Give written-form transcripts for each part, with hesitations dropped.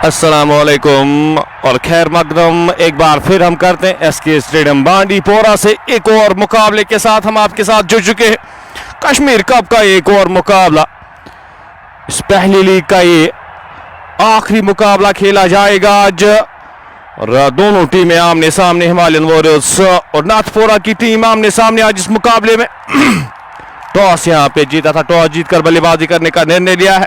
अस्सलामुअलैकुम और खैर मकदम एक बार फिर हम करते हैं एसके स्टेडियम बांडीपोरा से एक और मुकाबले के साथ हम आपके साथ जुड़ चुके हैं। कश्मीर कप का एक और मुकाबला, इस पहली लीग का ये आखिरी मुकाबला खेला जाएगा आज और दोनों टीमें आमने सामने, हिमालयन वॉरियर्स और नाथपोरा की टीम आमने सामने आज इस मुकाबले में। टॉस यहां पे जीता था, टॉस जीतकर बल्लेबाजी करने का निर्णय लिया है।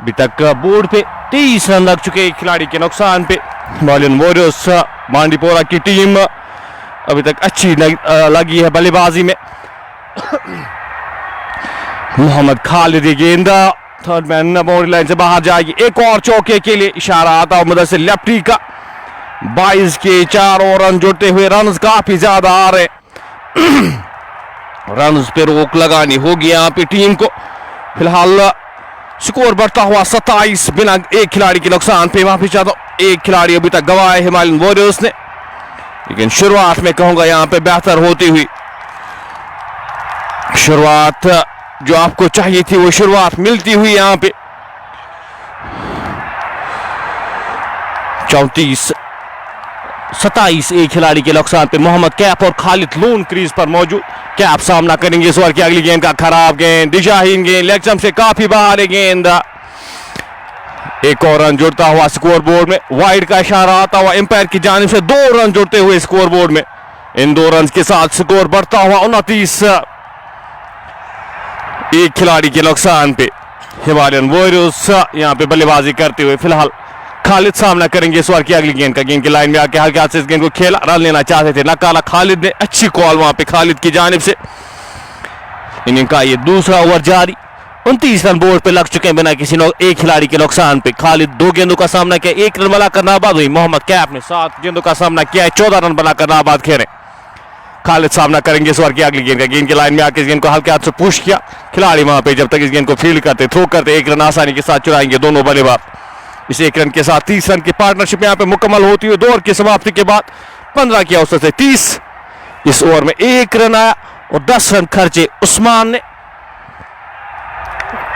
अभी तक बोर्ड पे 23 रन लग चुके खिलाड़ी के नुकसान पे। हिमालयन वॉरियर्स बांडीपोरा की टीम अभी तक अच्छी लगी है बल्लेबाजी में। मोहम्मद खालिद गेंद थर्ड मैन बाउंड्री लाइन से बाहर जाएगी, एक और चौके के लिए इशारा आता है मुदस्सिर लेफ्टी का। 22 के 4 और रन जुड़ते हुए रन काफी ज्यादा आ रहे, रन पे रोक लगानी होगी यहाँ पे टीम को। फिलहाल स्कोर बढ़ता हुआ 27 बिना एक खिलाड़ी के नुकसान पे। वहां पे एक खिलाड़ी अभी तक गंवाया है हिमालयन वॉरियर्स ने, लेकिन शुरुआत में कहूंगा यहां पे बेहतर होती हुई। शुरुआत जो आपको चाहिए थी वो शुरुआत मिलती हुई यहां पे। 27 एक खिलाड़ी के नुकसान पे। मोहम्मद कैफ और खालिद लोन क्रीज पर मौजूद। कैफ सामना करेंगे इस ओवर की अगली गेंद का, खराब गेंद, दिशाहीन गेंद, लेग स्टंप से काफी बाहर है गेंद। एक और रन जुड़ता हुआ स्कोर बोर्ड में। वाइड का इशारा आता हुआ एम्पायर की जानिब से 2 रन जुड़ते हुए स्कोर बोर्ड में। इन 2 रन के साथ स्कोर बढ़ता हुआ 29 एक खिलाड़ी के नुकसान पे। हिमालयन वॉरियर्स यहां पे बल्लेबाजी करते हुए। फिलहाल खालिद सामना करेंगे इस ओवर की अगली गेंद का। गेंद की लाइन में आके हल्के हाथ से इस गेंद को खेला, रन लेना चाहते थे, नकारा खालिद ने। अच्छी कॉल वहां पे खालिद की जानिब से। इनिंग का ये दूसरा ओवर जारी। 29 रन बोर्ड पे लग चुके हैं बिना किसी एक खिलाड़ी के नुकसान पे। खालिद 2 गेंदों का सामना किया, 1 रन बनाकर नाबाद हुई। मोहम्मद कैफ ने 7 गेंदों का सामना किया है, 14 रन बनाकर नाबाद खेले। खालिद सामना करेंगे इस ओवर की अगली गेंद का। गेंद की लाइन में आके इस गेंद को हल्के हाथ से पुश किया खिलाड़ी वहां पे। जब तक इस गेंद को फील्ड करते, थ्रो करते, 1 रन आसानी के साथ चुराएंगे दोनों बल्लेबाज। इस 1 रन के साथ 30 रन की पार्टनरशिप यहां पे मुकम्मल होती हुई। 2 ओवर की समाप्ति के बाद 15 की औसत से 30। इस ओवर में 1 रन आया और 10 रन खर्चे उस्मान ने।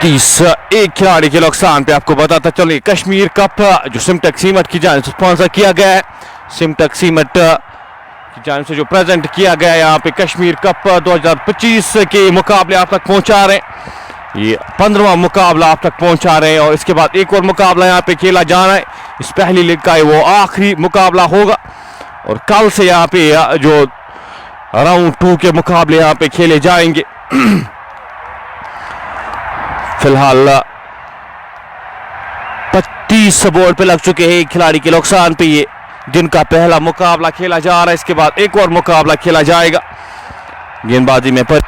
30 एक खिलाड़ी के नुकसान पे। आपको बताता चलिए कश्मीर कप जो सिमटक सीमेंट की जानिब से स्पॉन्सर किया गया है, सिमटक सीमेंट की जानिब से जो प्रेजेंट किया गया है यहाँ पे कश्मीर कप 2025 के मुकाबले आप तक पहुंचा रहे हैं। ये 15वां मुकाबला आप तक पहुंचा रहे हैं और इसके बाद एक और मुकाबला यहाँ पे खेला जाना है। इस पहली लीग का वो आखिरी मुकाबला होगा और कल से यहाँ पे जो राउंड 2 के मुकाबले यहाँ पे खेले जाएंगे। फिलहाल 25 बोर्ड पे लग चुके हैं एक खिलाड़ी के नुकसान पे। ये दिन का पहला मुकाबला खेला जा रहा है, इसके बाद एक और मुकाबला खेला जाएगा गेंदबाजी में। पर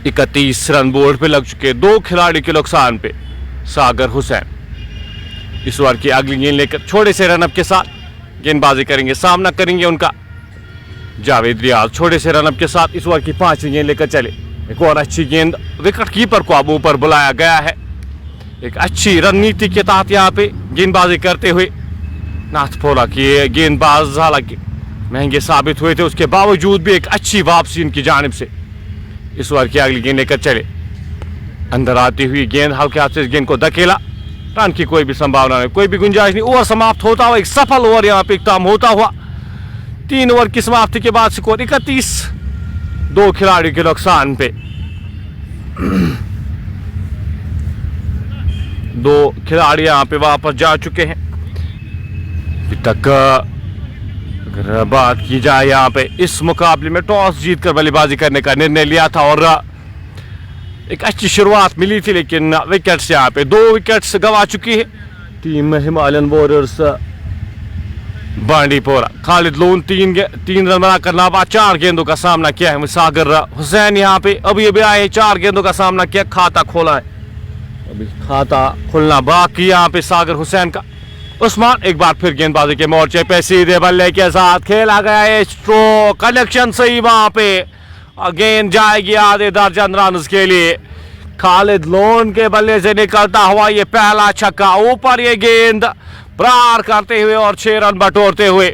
31 रन बोर्ड पे लग चुके, 2 खिलाड़ी के नुकसान पे सागर हुसैन इस ओवर की अगली गेंद लेकर छोटे से रनअप के साथ गेंदबाजी करेंगे, सामना करेंगे उनका जावेद रियाज छोटे से रनअप के साथ इस ओवर की 5वीं गेंद लेकर चले। एक और अच्छी गेंद, विकेट कीपर को अब ऊपर बुलाया गया है। एक अच्छी रणनीति के तहत यहाँ पे गेंदबाजी करते हुए नाथपोरा की गेंदबाज हालांकि महंगे साबित हुए थे, उसके बावजूद भी एक अच्छी वापसी उनकी जानिब से इस ओवर की अगली गेंद लेकर चले। अंदर आती हुई गेंद हल्के हाथ से इस गेंद को धकेला, रन की कोई भी संभावना नहीं, कोई भी गुंजाइश नहीं। ओवर समाप्त होता हुआ एक सफल ओवर यहाँ पे इख्तिताम होता हुआ। 3 ओवर की समाप्ति के बाद स्कोर 31, 2 खिलाड़ी के नुकसान पे 2 खिलाड़ी यहाँ पे वापस जा चुके हैं। अभी तक अगर बात की जाए यहाँ पे इस मुकाबले में टॉस जीतकर बल्लेबाजी करने का निर्णय लिया था और एक अच्छी शुरुआत मिली थी, लेकिन विकेट्स यहाँ पे 2 विकेट्स गंवा चुकी है team Himalayan warriors Bandipora. Khalid loan 3 run बनाकर नाबाद 4 गेंदों का सामना किया है। सागर हुसैन यहाँ पे अभी आए, 4 गेंदों का सामना किया, खाता खोला है, अभी खाता खुलना बाकी यहाँ पे सागर हुसैन का। उस्मान एक बार फिर गेंदबाजी के मोर्चे पे सीधे बल्ले के साथ खेला गया है, स्ट्रोक कनेक्शन सही वहां पे, गेंद जाएगी आधे दर्जन रन के लिए। खालिद लोन के बल्ले से निकलता हुआ ये पहला छक्का, ऊपर ये गेंद प्रहार करते हुए और 6 रन बटोरते हुए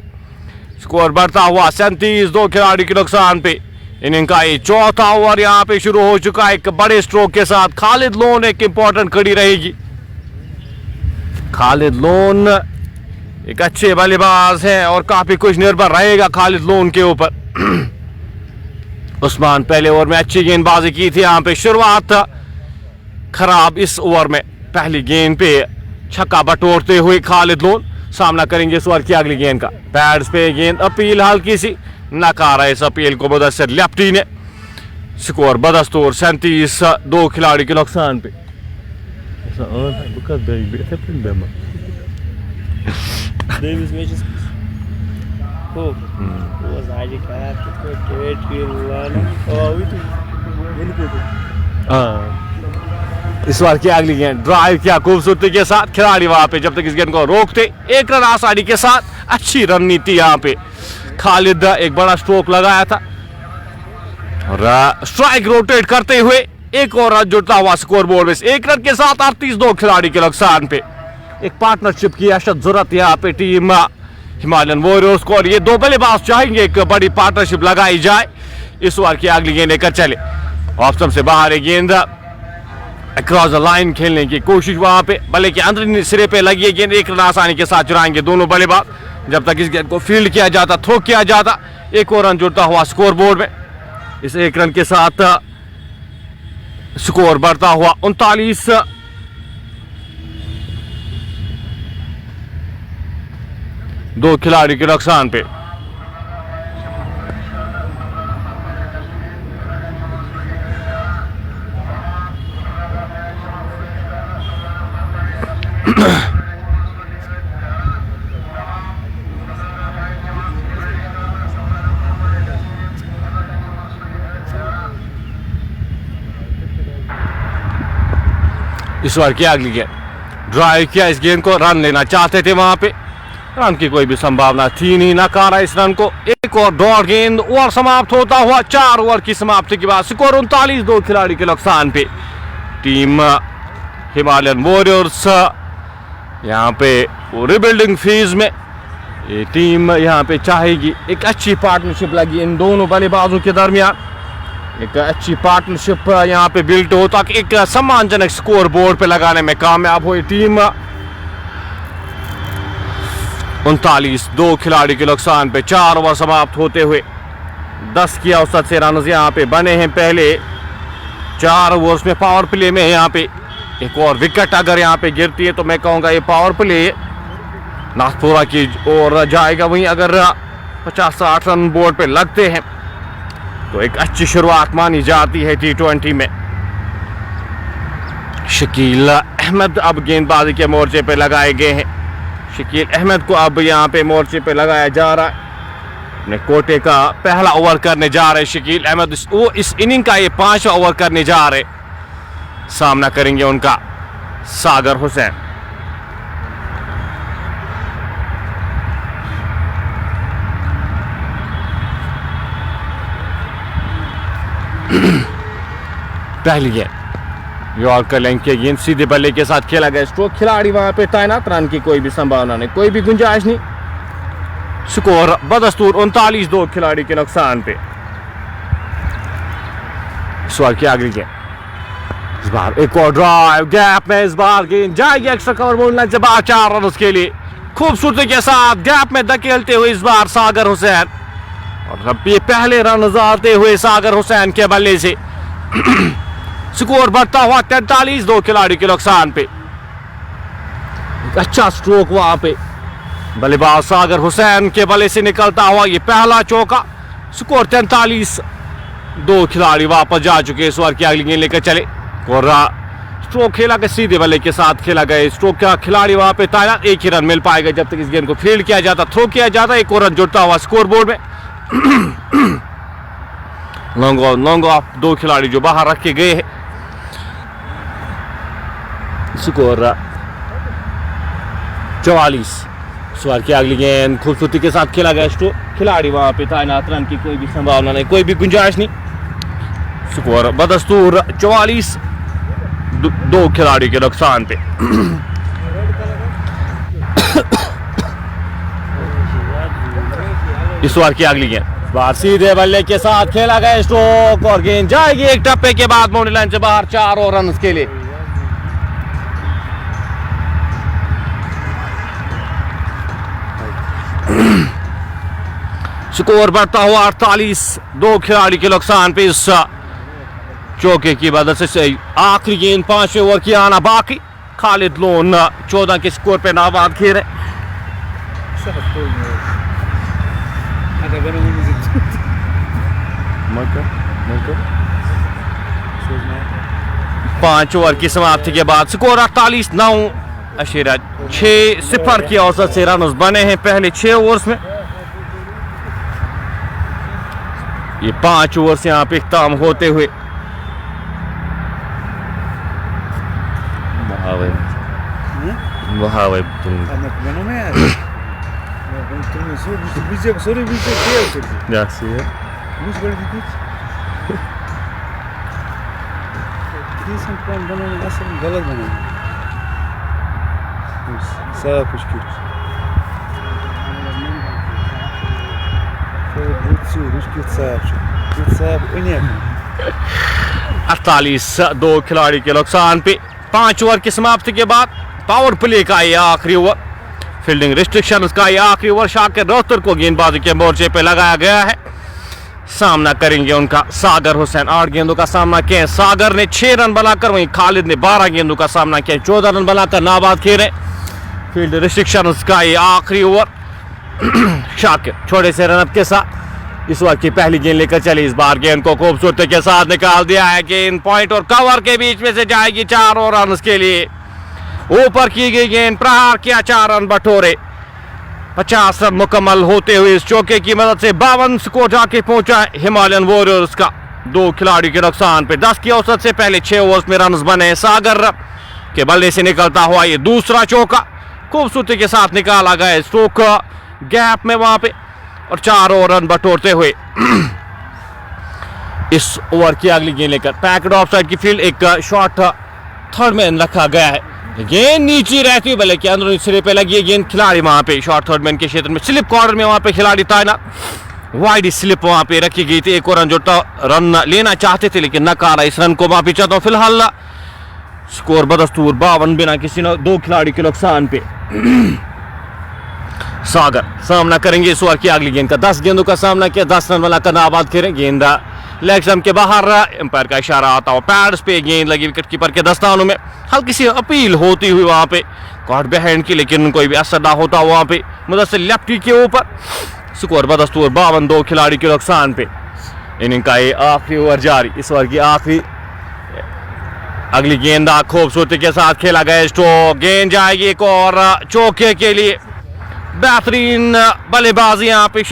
स्कोर बढ़ता हुआ 37, 2 खिलाड़ी के नुकसान पे। इनिंग का ये 4था ओवर यहाँ पे शुरू हो चुका है एक बड़े स्ट्रोक के साथ। खालिद लोन एक इंपॉर्टेंट कड़ी रहेगी। खालिद लोन एक अच्छे बल्लेबाज हैं और काफी कुछ निर्भर रहेगा खालिद लोन के ऊपर। उस्मान पहले ओवर में अच्छी गेंदबाजी की थी, यहाँ पे शुरुआत खराब इस ओवर में। पहली गेंद पे छक्का बटोरते हुए खालिद लोन सामना करेंगे इस ओवर की अगली गेंद का। पैड्स पे गेंद, अपील हल्की सी, नकारा इस अपील को मुदस्सिर लेफ्टी ने। स्कोर बदस्तूर 37, 2 खिलाड़ी के नुकसान पे। इस बार की अगली गेंद ड्राइव किया खूबसूरती के साथ खिलाड़ी वहां पे, जब तक इस गेंद को रोकते 1 रन आसानी के साथ। अच्छी रणनीति यहाँ पे, खालिद एक बड़ा स्ट्रोक लगाया था और स्ट्राइक रोटेट करते हुए एक और रन जुड़ता हुआ स्कोर बोर्ड में 1 रन के साथ 38, 2 खिलाड़ी के नुकसान पे। एक पार्टनरशिप की अशद जरूरत यहाँ पे टीम हिमालयन वॉरियर्स को, और ये 2 बल्लेबाज चाहेंगे एक बड़ी पार्टनरशिप लगाई जाए। इस ओवर की अगली गेंद लेकर चले, ऑप्शन से बाहर गेंद अक्रॉस द लाइन खेलने की कोशिश वहां पे, बल्ले के अंदर सिरे पे लगी गेंद 1 रन आसानी के साथ चुराएंगे दोनों बल्लेबाज। जब तक इस गेंद को फील्ड किया जाता, थ्रो किया जाता, एक और रन जुड़ता हुआ स्कोर बोर्ड में। इस 1 रन के साथ स्कोर बढ़ता हुआ 39, 2 खिलाड़ी के नुकसान पे। इस बार की अगली गेंद ड्राइव किया, इस गेंद को रन लेना चाहते थे, वहां पे रन की कोई भी संभावना थी नहीं, नकारा इस रन को। एक और डॉट गेंद, ओवर समाप्त होता हुआ 4 ओवर की समाप्ति के बाद स्कोर 39, 2 खिलाड़ी के नुकसान पे। टीम हिमालयन वॉरियर्स यहाँ पे रिबिल्डिंग फेज में, ये टीम यहाँ पे चाहेगी एक अच्छी पार्टनरशिप लगी इन दोनों बल्लेबाजों के दरमियान, एक अच्छी पार्टनरशिप यहाँ पे बिल्ट हो ताकि एक सम्मानजनक स्कोर बोर्ड पे लगाने में कामयाब हुई टीम। 39, 2 खिलाड़ी के नुकसान पे 4 ओवर समाप्त होते हुए 10 की औसत से रन यहाँ पे बने हैं। पहले 4 ओवर्स में पावर प्ले में यहाँ पे एक और विकेट अगर यहाँ पे गिरती है तो मैं कहूँगा ये पावर प्ले नाथपुरा की ओर जाएगा। वहीं अगर 50-60 रन बोर्ड पे लगते हैं तो एक अच्छी शुरुआत मानी जाती है T20 में। शकील अहमद अब गेंदबाजी के मोर्चे पे लगाए गए हैं। शकील अहमद को अब यहाँ पे मोर्चे पे लगाया जा रहा है। अपने कोटे का पहला ओवर करने जा रहे शकील अहमद। वो इस इनिंग का ये 5वां ओवर करने जा रहे। सामना करेंगे उनका सागर हुसैन। पहली गेंद यॉर्कर लेंथ की गेंद सीधे बल्ले के साथ खेला गया स्ट्रोक। खिलाड़ी वहां पे तैनात, रन की कोई भी संभावना नहीं, कोई भी गुंजाइश नहीं। स्कोर बदस्तूर 39-2 खिलाड़ी के नुकसान पे। इस बार की अगली गेंद, इस बार एक और ड्राइव गैप में, इस बार गेंद जाएगी एक्स्ट्रा कवर बोलने से बाहर 4 रन उसके लिए। खूबसूरती के साथ गैप में धकेलते हुए इस बार सागर हुसैन, और अब ये पहले रन आते हुए सागर हुसैन के बल्ले से। स्कोर बढ़ता हुआ 43-2 खिलाड़ी के नुकसान पे। अच्छा स्ट्रोक वहां पे बल्लेबाज सागर हुसैन के बल्ले से निकलता हुआ ये पहला चौका। स्कोर 43-2 खिलाड़ी वापस जा चुके। इस बार की अगली गेंद लेकर चले और स्ट्रोक खेला गया सीधे बल्ले के साथ खेला गया। स्ट्रोक का खिलाड़ी वहां पे तैनात, एक ही रन मिल पाएगा जब तक इस गेंद को फील्ड किया जाता, थ्रो किया जाता। एक और रन जुड़ता हुआ स्कोर बोर्ड में। लॉन्ग ऑफ 2 खिलाड़ी जो बाहर रखे गए हैं। स्कोर 44। सवार की अगली गेंद खूबसूरती के साथ खेला गया स्ट्रोक। खिलाड़ी वहां पे तैनात, रन की कोई भी संभावना नहीं, कोई भी गुंजाइश नहीं। स्कोर बदस्तूर 44-2 खिलाड़ी के नुकसान पे। इस बार की अगली गेंद, बाहर सीधे बल्ले के साथ खेला गया स्ट्रोक और गेंद जाएगी एक टप्पे के बाद बाउंड्री लाइन से बाहर। 4 और रन के लिए। स्कोर बढ़ता हुआ 48-2 खिलाड़ी के नुकसान पे। इस चौके की वजह से आखिरी गेंद 5वें ओवर की आना बाकी। खालिद लोन 14 के स्कोर पे नाबाद खेल रहे। 5 ओवर की समाप्ति के बाद स्कोर 48-9 अशेरा 6-0 की औसत से रन बने हैं पहले 6 ओवर्स में। ये 5 ओवर्स यहाँ पे इख्ताम होते हुए। अड़तालीस 2 खिलाड़ी के नुकसान पे। 5 ओवर की समाप्ति के बाद पावर प्ले का ये आखिरी ओवर, फील्डिंग रिस्ट्रिक्शन का ये आखिरी ओवर शाकिर रोहतर को गेंदबाजी के मोर्चे पे लगाया गया है। सामना करेंगे उनका सागर हुसैन। 8 गेंदों का सामना किया। सागर ने 6 रन बनाकर, वहीं खालिद ने 12 गेंदों का सामना किया, 14 रन बनाकर नाबाद खेले। फील्ड रिस्ट्रिक्शन का ये आखिरी ओवर। शाकिर छोटे से रनअप के साथ इस ओवर की पहली गेंद लेकर चली। इस बार गेंद को खूबसूरती के साथ निकाल दिया है। गेंद पॉइंट और कवर के बीच में से जाएगी। 4 और रन के लिए। ऊपर की गई गेंद प्रहार किया, 4 रन बटोरे। 50 रन मुकम्मल होते हुए इस चौके की मदद से 52 स्कोर जाके पहुंचा हिमालयन वॉरियर्स का। 2 खिलाड़ी के नुकसान पे 10 की औसत से पहले 6 ओवर्स में रन बने। सागर के बल्ले से निकलता हुआ ये दूसरा चौका खूबसूरती के साथ निकाला गया। स्ट्रोक गैप में वहां पे और 4 और रन बटोरते हुए इस ओवर की अगली गेंद लेकर पैकेट ऑफ साइड की फील्ड। एक शॉट थर्ड मैन रखा गया है। गेंद नीचे रहती हुई बल्ले के अंदरूनी सिरे पे लगी है गेंद। खिलाड़ी वहां पे शॉर्ट थर्ड मैन के क्षेत्र में स्लिप कॉर्नर में वहां पे खिलाड़ी तैनात। वाइड स्लिप वहां पे रखी गई थी। एक और रन जोड़ता रन लेना चाहते थे लेकिन नकारा। इस रन को माफी चाहता हूं। फिलहाल स्कोर बदस्तूर 52 बिना किसी 2 खिलाड़ी के नुकसान पे। सागर सामना करेंगे इस ओवर की अगली गेंद का। 10 गेंदों का सामना किया, 10 रन वाला करना आबाद करें। गेंद लेग स्टंप के बाहर, एम्पायर का इशारा आता हुआ पैड्स पे गेंद लगी विकेट कीपर के दस्तानों में। हल्की सी अपील होती हुई वहां पे कॉट बिहाइंड की, लेकिन कोई भी असर ना होता वहां पे मुदस्सिर लेफ्टी के ऊपर। स्कोर बदस्तूर 52 2 खिलाड़ी के नुकसान पे। इनिंग का ये आखिरी ओवर जारी। इस ओवर की आखिरी अगली गेंद खूबसूरती के साथ खेला गया। स्ट्रोक गेंद जाएगी एक और चौके के लिए। बेहतरीन बल्लेबाजी यहाँ पे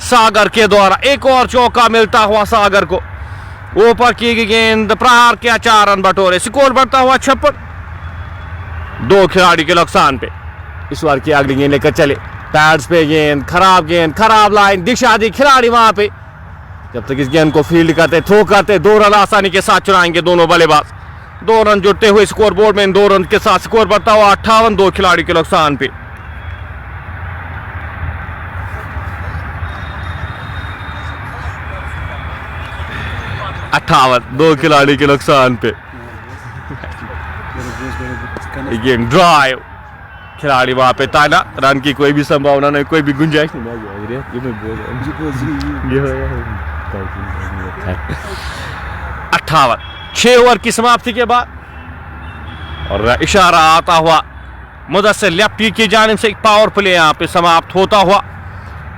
सागर के द्वारा एक और चौका मिलता हुआ सागर को। ऊपर की गई गेंद, प्रहार किया, 4 रन बटोरे, स्कोर बढ़ता हुआ 56, 2 खिलाड़ी के नुकसान पे। इस बार की अगली गेंद लेकर चले, पैड्स पे गेंद, खराब लाइन, दिशा दी खिलाड़ी वहां पे। जब तक इस गेंद को फील्ड करते, थ्रो करते, 2 रन आसानी के साथ चुराएंगे दोनों बल्लेबाज। 2 रन जुड़ते हुए स्कोर बोर्ड में इन 2 रन के साथ स्कोर बढ़ता हुआ 58, 2 खिलाड़ी के नुकसान पे। दो खिलाड़ी के नुकसान पे। गेम ड्राइव, खिलाड़ी वहां पे ताना, रन की कोई भी संभावना नहीं, कोई भी गुंजाइश नहीं। 58, 6 ओवर की समाप्ति के बाद और इशारा आता हुआ मुदस्सिर लेफ्टी की जानिब से पावर प्ले यहाँ पे समाप्त होता हुआ,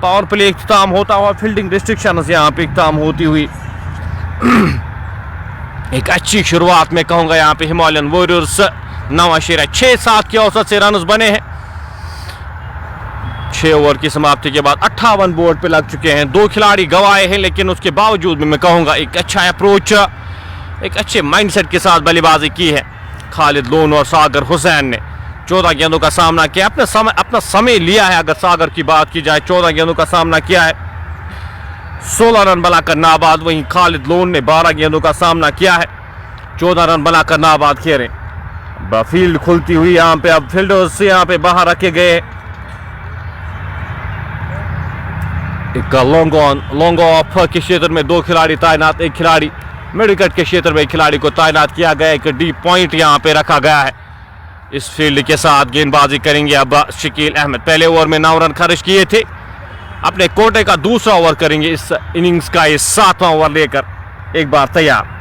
पावर प्ले इख्तिताम होता हुआ, फील्डिंग रिस्ट्रिक्शंस यहाँ पे इख्तिताम होती हुई। एक अच्छी शुरुआत में कहूंगा यहाँ पे हिमालयन वॉरियर्स 9.6-7 के औसत से रन बने हैं। 6 ओवर की समाप्ति के बाद 58 बोर्ड पे लग चुके हैं। 2 खिलाड़ी गंवाए हैं, लेकिन उसके बावजूद भी मैं कहूंगा एक अच्छा अप्रोच, एक अच्छे माइंडसेट के साथ बल्लेबाजी की है खालिद लोन और सागर हुसैन ने। 14 गेंदों का सामना किया, अपना समय लिया है। अगर सागर की बात की जाए, 14 गेंदों का सामना किया है, 16 रन बनाकर नाबाद। वहीं खालिद लोन ने 12 गेंदों का सामना किया है, 14 रन बनाकर नाबाद खेले। फील्ड खुलती हुई यहाँ पे, अब फील्डर्स यहाँ पे बाहर रखे गए। एक लॉन्ग ऑफ के क्षेत्र में 2 खिलाड़ी तैनात, एक खिलाड़ी मिडविकेट के क्षेत्र में एक खिलाड़ी को तैनात किया गया। एक डीप पॉइंट यहाँ पे रखा गया है। इस फील्ड के साथ गेंदबाजी करेंगे अब शकील अहमद। पहले ओवर में 9 रन खर्च किए थे, अपने कोटे का दूसरा ओवर करेंगे इस इनिंग्स का, इस 7वां ओवर लेकर एक बार तैयार।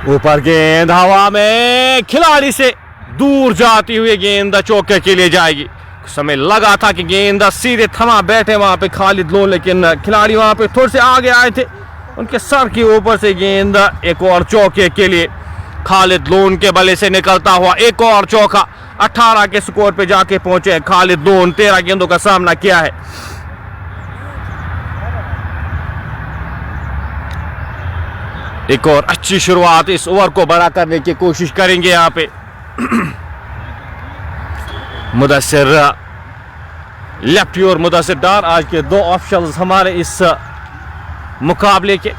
ऊपर गेंद हवा में, खिलाड़ी से दूर जाती हुई गेंद चौके के लिए जाएगी। समय लगा था कि गेंद सीधे थमा बैठे वहां पे खालिद लोन, लेकिन खिलाड़ी वहां पे थोड़े से आगे आए थे, उनके सर के ऊपर से गेंद एक और चौके के लिए खालिद लोन के बल्ले से निकलता हुआ एक और चौका। 18 के स्कोर पे जाके पहुंचे खालिद लोन। 13 गेंदों का सामना किया है। एक और अच्छी शुरुआत, इस ओवर को बड़ा करने की कोशिश करेंगे यहाँ पे मुदस्सिर लेफ्टी और मुदस्सिर डार, आज के 2 ऑप्शंस हमारे इस मुकाबले के।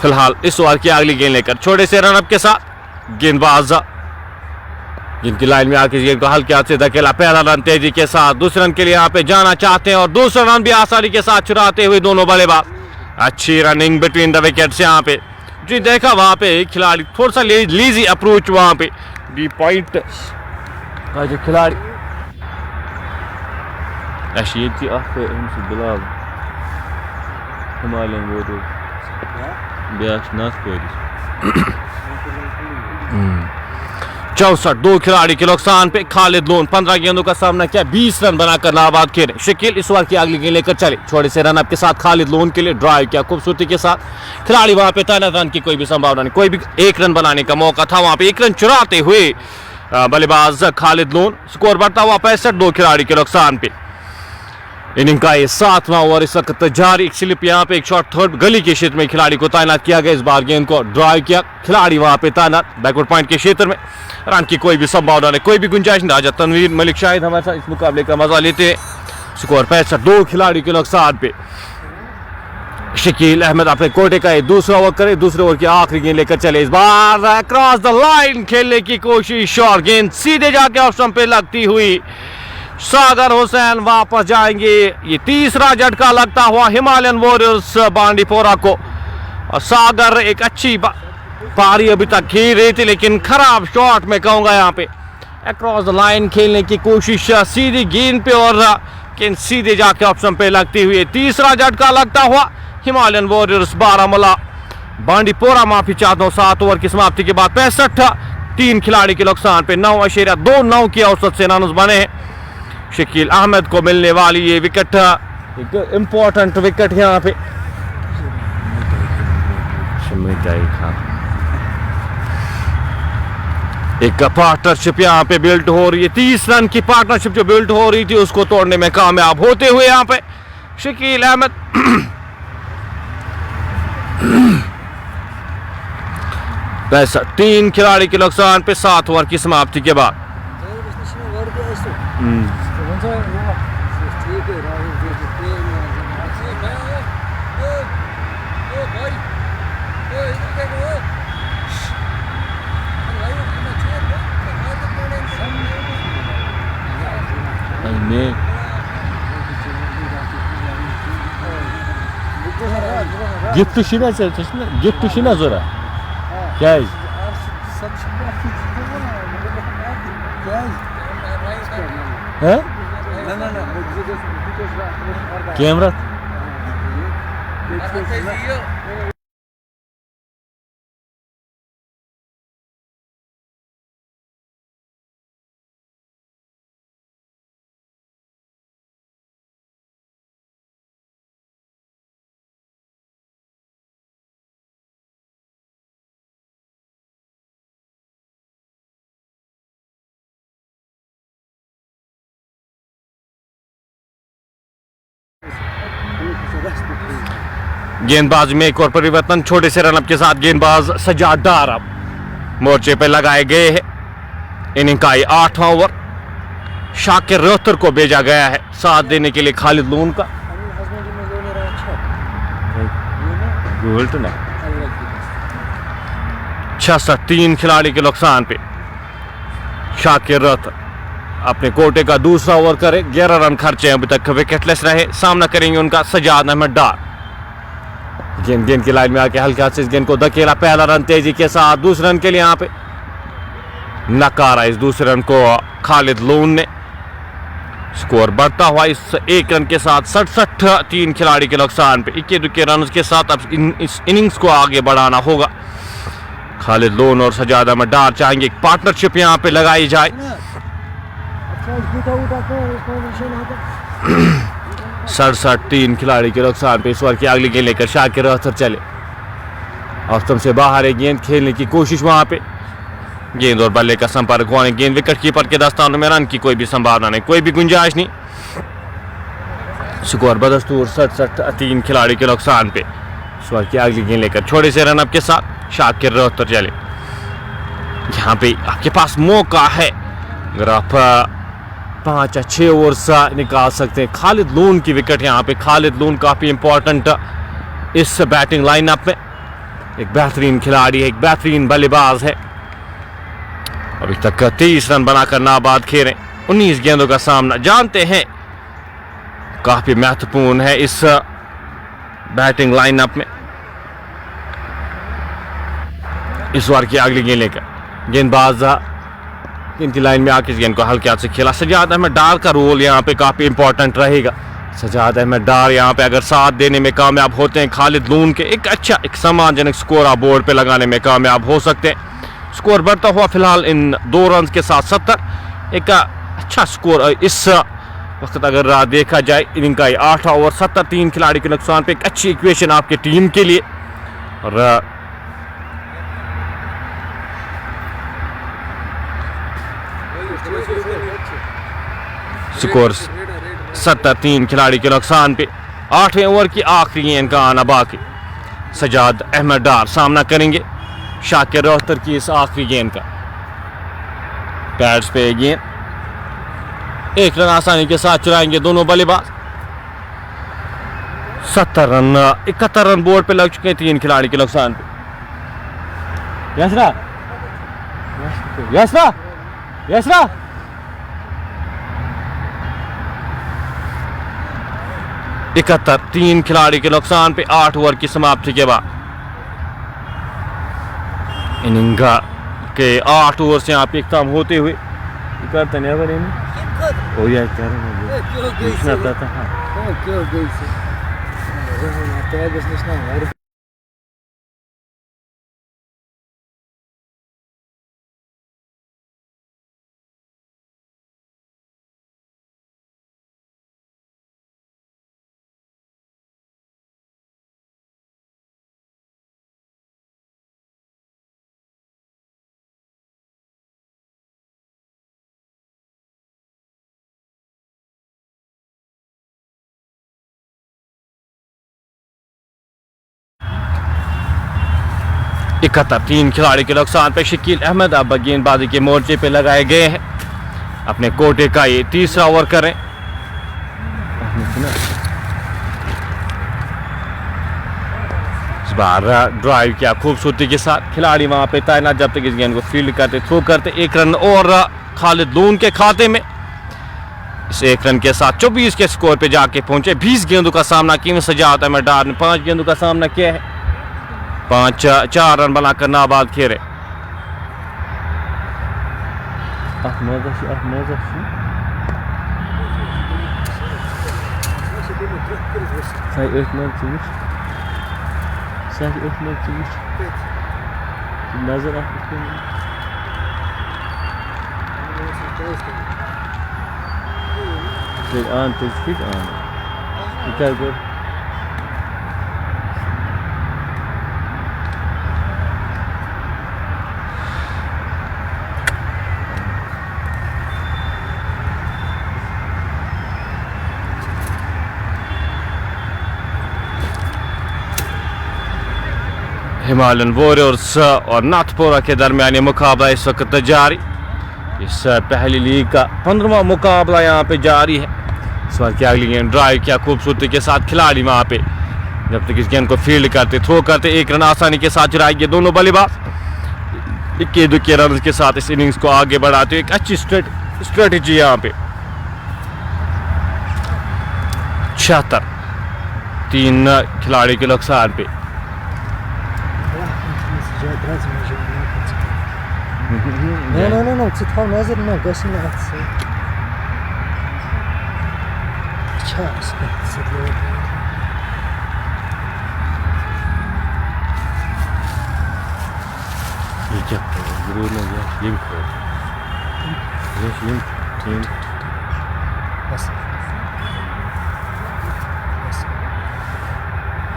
फिलहाल इस ओवर की अगली गेंद लेकर छोटे से रनअप के साथ गेंदबाज जिनकी लाइन में आके गेंद को हल्के हाथ से धकेला। पहला रन तेजी के साथ, दूसरे रन के लिए यहाँ पे जाना चाहते हैं और दूसरा रन भी आसानी के साथ चुराते हुए दोनों बल्लेबाज। अच्छी रनिंग बिटवीन द विकेट्स यहाँ पे जी, देखा वहां पे खिलाड़ी थोड़ा सा लीजी अप्रोच वहां पे डी पॉइंट का जो खिलाड़ी बिलाल हिमालयन वो 64, 2 खिलाड़ी के नुकसान पे खालिद लोन। 15 गेंदों का सामना किया, 20 रन बनाकर नाबाद खेले। शकील इस ओवर की अगली गेंद लेकर चले, छोटे से रनअप के साथ खालिद लोन के लिए ड्राइव किया खूबसूरती के साथ। खिलाड़ी वहां पे तैनात, रन की कोई भी संभावना नहीं, कोई भी 1 रन बनाने का मौका था वहां पे। 1 रन चुराते हुए बल्लेबाज खालिद लोन। स्कोर बढ़ता हुआ 65, 2 खिलाड़ी के नुकसान पे। इनिंग का ये 7वां ओवर इस वक्त जारी। एक स्लिप यहाँ पे, एक शॉट थर्ड गली के क्षेत्र में खिलाड़ी को तैनात किया गया। इस बार गेंद को ड्राइव किया, खिलाड़ी वहां पे तैनात बैकवर्ड पॉइंट के क्षेत्र में। रन की कोई भी संभावना नहीं, कोई भी गुंजाइश नहीं। राजा तनवीर मलिक शाहिद हमारे साथ इस मुकाबले का मजा लेते हैं। स्कोर 65, 2 खिलाड़ी के नुकसान पे। शकील अहमद अपने कोटे का दूसरा ओवर करे, दूसरे ओवर की आखिरी गेंद लेकर चले। इस बार क्रॉस द लाइन खेलने की कोशिश और गेंद सीधे जाके ऑफ स्टंप पे लगती हुई सागर हुसैन वापस जाएंगे। ये तीसरा झटका लगता हुआ हिमालयन वॉरियर्स बांडीपोरा को। और सागर एक अच्छी पारी अभी तक खेल रही थी, लेकिन खराब शॉट में कहूंगा यहाँ पे अक्रॉस द लाइन खेलने की कोशिश सीधी गेंद पे और गेंद सीधे जाके ऑफ स्टंप पे लगती हुई। तीसरा झटका लगता हुआ हिमालयन वॉरियर्स बारामूला बांडीपोरा, माफी चाहता हूँ। 7 ओवर की समाप्ति के बाद 65, 3 खिलाड़ी के नुकसान पे 9.29 की औसत से रन बने हैं। शकील अहमद को मिलने वाली ये विकेट, एक इंपॉर्टेंट विकेट यहाँ पे। एक पार्टनरशिप यहाँ पे बिल्ड हो रही है। 30 रन की पार्टनरशिप जो बिल्ड हो रही थी उसको तोड़ने में कामयाब होते हुए यहाँ पे शकील अहमद। वैसा 3 खिलाड़ी के नुकसान पे 7 ओवर की समाप्ति के बाद। गिफ्ट शिना गिफ्ट शिना जरा क्या है कैमरा गेंदबाज में एक और परिवर्तन, छोटे से रनअप के साथ गेंदबाज सजाद डार अब मोर्चे पे लगाए गए हैं। इनिंग का 8वां ओवर शाकिर रोहतर को भेजा गया है साथ देने के लिए खालिद लोन का। 63 खिलाड़ी के नुकसान पे शाकिर रोहतर अपने कोटे का दूसरा ओवर करे। 11 रन खर्चे अभी तक विकेटलेस रहे। सामना करेंगे उनका सजाद अहमद डार। गेंद की लाइन में आके हल्के हाथ से इस गेंद को धकेला। पहला रन तेजी के साथ, दूसरे रन के लिए यहाँ पे नकारा इस दूसरे रन को खालिद लोन ने। स्कोर बढ़ता हुआ इस एक रन के साथ 67 3 खिलाड़ी के नुकसान पे 21 रन के साथ अब इस इनिंग्स को आगे बढ़ाना होगा। खालिद लोन और सजाद अहमद डार चाहेंगे एक पार्टनरशिप यहाँ पे लगाई जाए। 67 3 खिलाड़ी के नुकसान पे इस ओवर की अगली गेंद लेकर शाकिर रोहतर चले। औसतम से बाहर एक गेंद खेलने की कोशिश, वहां पे गेंद और बल्ले का संपर्क होने, गेंद विकेट कीपर के दस्तानों में रन की कोई भी संभावना नहीं, कोई भी गुंजाइश नहीं। स्कोर बदस्तूर 67 3 खिलाड़ी के नुकसान पे इस ओवर की अगली गेंद लेकर छोटे से रनअप के साथ शाकिर रोहतर चले। यहाँ पे आपके पास मौका है, अगर आप 5 या 6 ओवर निकाल सकते हैं। खालिद लोन की विकेट यहाँ पे। खालिद लोन काफी इंपॉर्टेंट इस बैटिंग लाइनअप में, एक बेहतरीन खिलाड़ी है, एक बेहतरीन बल्लेबाज है। अभी तक 23 रन बनाकर नाबाद खेले। 19 गेंदों का सामना, जानते हैं काफी महत्वपूर्ण है इस बैटिंग लाइनअप में। इस ओवर की अगली गेंद लेकर गेंदबाज इनकी लाइन में आके इस गेंद को हल्के हाथ से खेला। सजाद अहमद डार का रोल यहाँ पे काफी इंपॉर्टेंट रहेगा। सजाद अहमद डार यहाँ पे अगर साथ देने में कामयाब होते हैं खालिद लोन के, एक अच्छा एक सम्मानजनक स्कोर आप बोर्ड पे लगाने में कामयाब हो सकते हैं। स्कोर बढ़ता हुआ फिलहाल इन 2 रन के साथ 70, एक अच्छा स्कोर इस वक्त अगर देखा जाए। इनिंग का 8वां ओवर 70 3 खिलाड़ी के नुकसान पे एक अच्छी इक्वेशन आपके टीम के लिए। और स्कोर 70 3 खिलाड़ी के नुकसान पे 8वें ओवर की आखिरी गेंद का आना बाकी। सजाद अहमद डार सामना करेंगे शाकिर रोहतर की इस आखिरी गेंद का। पैड्स पे गेंद, 1 रन आसानी के साथ चुराएंगे दोनों बल्लेबाज। 70 रन 71 रन बोर्ड पे लग चुके हैं 3 खिलाड़ी के नुकसान पे। यशरा यशरा यशरा 71 3 खिलाड़ी के नुकसान पे 8 ओवर की समाप्ति के बाद इनिंग के 8 ओवर से आप इख्ताम होते हुए करते हैं। 71 3 खिलाड़ी के नुकसान पे शकील अहमद अब गेंदबाजी के मोर्चे पे लगाए गए हैं। अपने कोटे का ये तीसरा ओवर करें। इस बार ड्राइव किया खूबसूरती के साथ खिलाड़ी वहां पे तैनात जब तक इस गेंद को फील्ड करते थ्रो करते। 1 रन और खालिद लून के खाते में। इस 1 रन के साथ 24 के स्कोर पे जाके पहुंचे। 20 गेंदों का सामना किया सजात अहमद डार ने 5 गेंदों का सामना किया है। 4 रन बनाकर नाबाद खेरे। नजर an tespit an. Dikkat gör. Himalayan warriors और नाथपोरा के दरमियान ये मुकाबला इस वक्त जारी। इस पहली लीग का 15वां मुकाबला यहाँ पे जारी है। इस बार क्या अगली गेंद ड्राइव किया खूबसूरती के साथ खिलाड़ी वहाँ पे जब तक इस गेंद को फील्ड करते थ्रो करते। 1 रन आसानी के साथ चुराएंगे दोनों बल्लेबाज। इक्के दुक्के रन के साथ इस इनिंग्स को आगे बढ़ाते हुए एक अच्छी स्ट्रेटेजी यहाँ पे। 76 3 खिलाड़ी के नुकसान पे। No, total nazar no, gosto não assim. Tchau,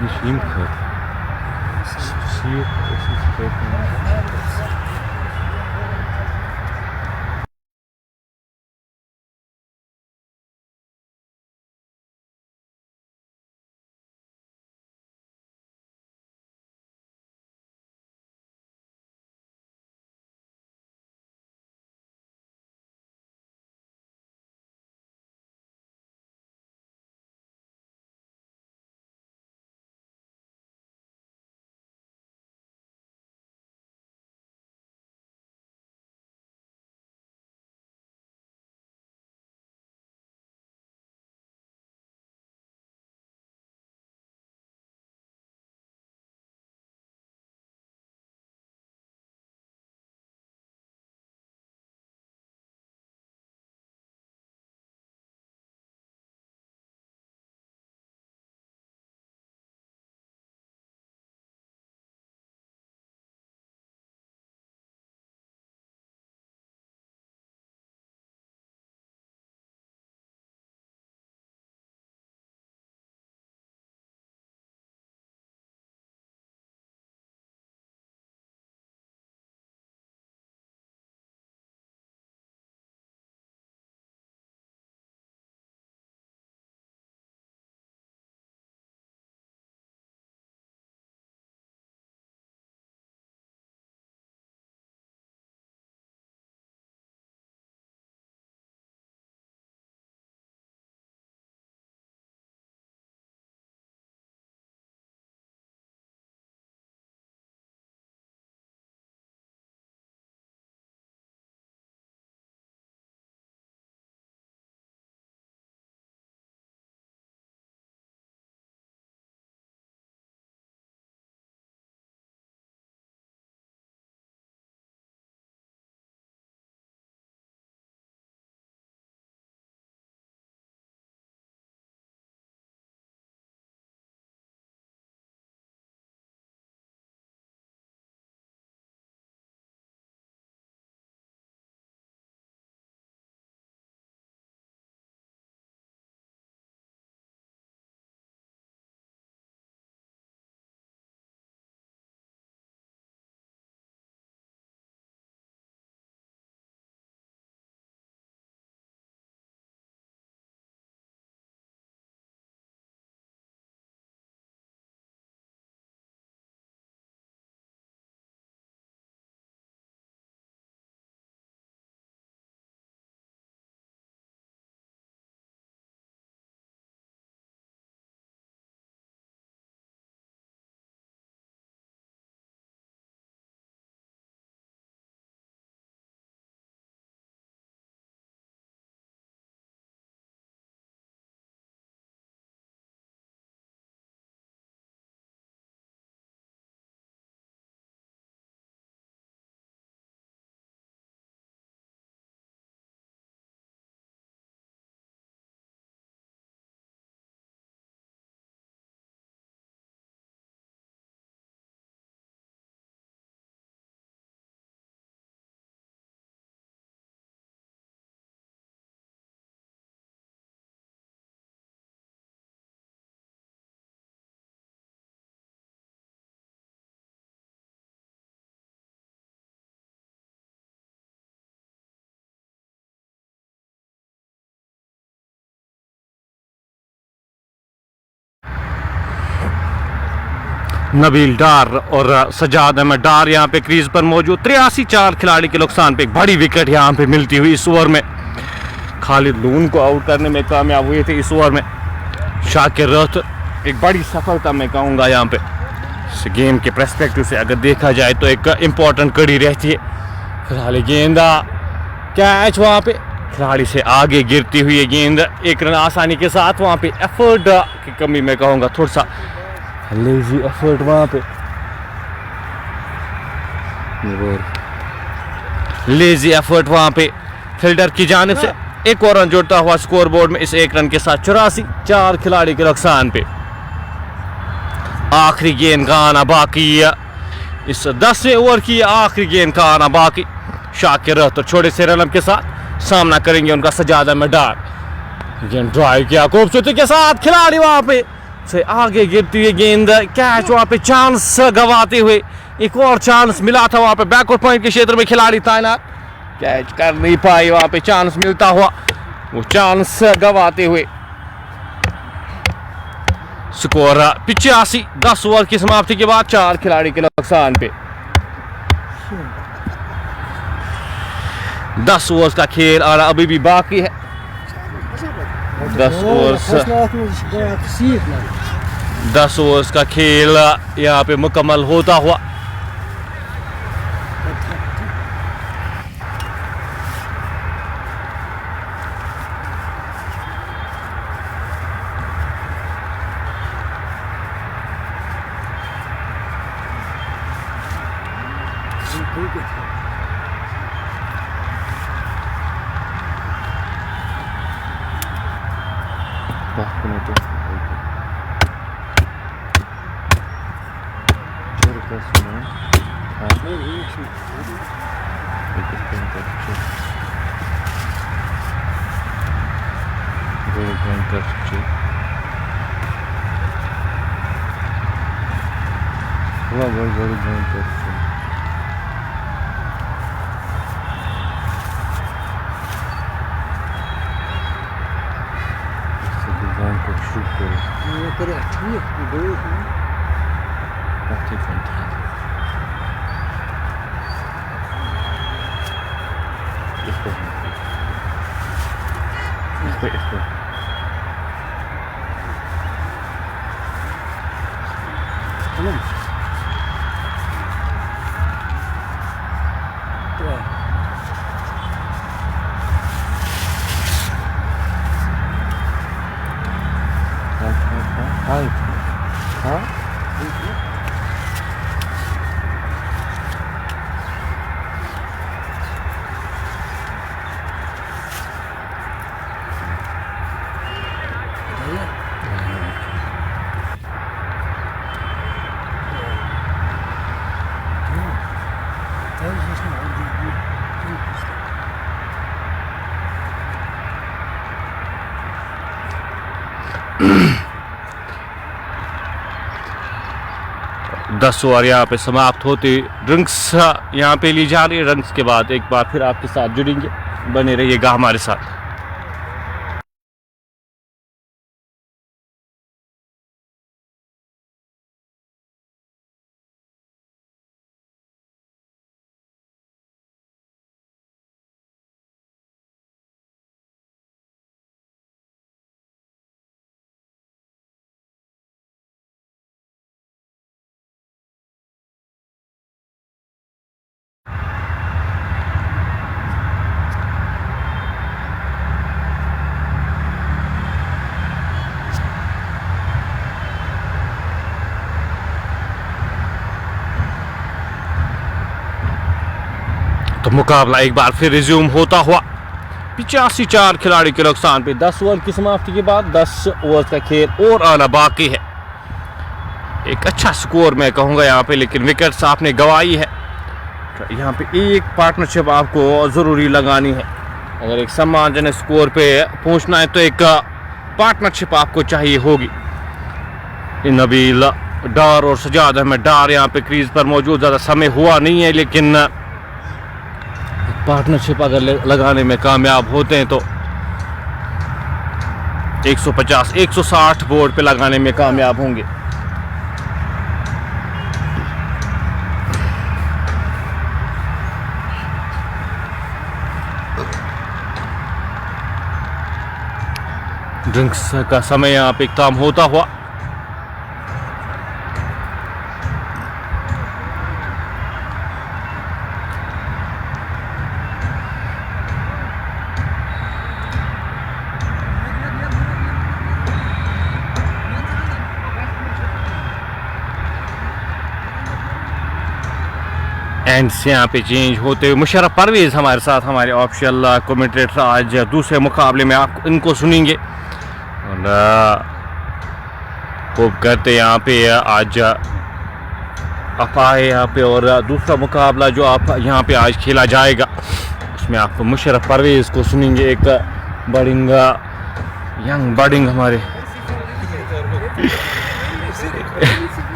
Nicht Imker. Nabeel डार और सजाद अहमद डार यहाँ पे क्रीज पर मौजूद। 83 4 खिलाड़ी के नुकसान पे एक बड़ी विकेट यहाँ पे मिलती हुई इस ओवर में। खालिद लून को आउट करने में कामयाब हुए थे इस ओवर में। शाकिर रथ एक बड़ी सफलता मैं कहूँगा यहाँ पे। इस गेम के पर्सपेक्टिव से अगर देखा जाए तो एक इम्पॉर्टेंट कड़ी रहती है। फिलहाल गेंदा कैच वहाँ पे खिलाड़ी से आगे गिरती हुई गेंद, एक रन आसानी के साथ। वहाँ पे एफर्ट की कमी मैं कहूँगा, थोड़ा सा लेजी एफर्ट वहाँ पे, लेजी एफर्ट वहाँ पे फील्डर की जानिब से। एक और रन जोड़ता हुआ स्कोर बोर्ड में इस एक रन के साथ 84 4 खिलाड़ी के नुकसान पे। आखिरी गेंद का आना बाकी, इस 10वें ओवर की आखिरी गेंद का आना बाकी। शाकिर तो छोटे से रन के साथ सामना करेंगे उनका सजाद अहमद डार। गेंद ड्राइव किया खूबसूरती के साथ, खिलाड़ी वहां पे से आगे गिरती हुई गेंद, कैच वहां पे, चांस गवाते हुए। एक और चांस मिला था वहां पे बैकवर्ड पॉइंट के क्षेत्र में, खिलाड़ी तैनात कैच कर नहीं पाई। वहां पे चांस मिलता हुआ वो चांस गवाते हुए। स्कोर 85 10 ओवर की समाप्ति के बाद 4 खिलाड़ी के नुकसान पे। 10 ओवर का खेल और अभी भी बाकी है। 10 ओवर का खेल यहाँ पे मुकम्मल होता हुआ। दस ओवर यहाँ पे समाप्त होते, ड्रिंक्स यहाँ पे ली जा रही है। ड्रिंक्स के बाद एक बार फिर आपके साथ जुड़ेंगे, बने रहिएगा हमारे साथ। तो मुकाबला एक बार फिर रिज्यूम होता हुआ। 85 4 खिलाड़ी के नुकसान पे 10 ओवर की समाप्ति के बाद 10 ओवर का खेल और आना बाकी है। एक अच्छा स्कोर मैं कहूँगा यहाँ पे, लेकिन विकेट्स आपने गंवाई है। तो यहाँ पे एक पार्टनरशिप आपको ज़रूरी लगानी है। अगर एक सम्मानजनक स्कोर पे पहुँचना है तो एक पार्टनरशिप आपको चाहिए होगी। नबील डार और सजाद अहमद डार यहाँ पे क्रीज पर मौजूद, ज़्यादा समय हुआ नहीं है, लेकिन पार्टनरशिप अगर लगाने में कामयाब होते हैं तो 150 160 बोर्ड पे लगाने में कामयाब होंगे। ड्रिंक्स का समय यहाँ पे इख्ताम होता हुआ। एंड से यहाँ पे चेंज होते हुए मुशर्रफ परवेज़ हमारे साथ, हमारे ऑफिशियल कमेंटेटर आज दूसरे मुकाबले में आप इनको सुनेंगे और होप करते यहाँ पे आज आप आए यहाँ पे और दूसरा मुकाबला जो आप यहाँ पे आज खेला जाएगा उसमें आप मुशर्रफ परवेज़ को सुनेंगे। एक बडिंग यंग बडिंग हमारे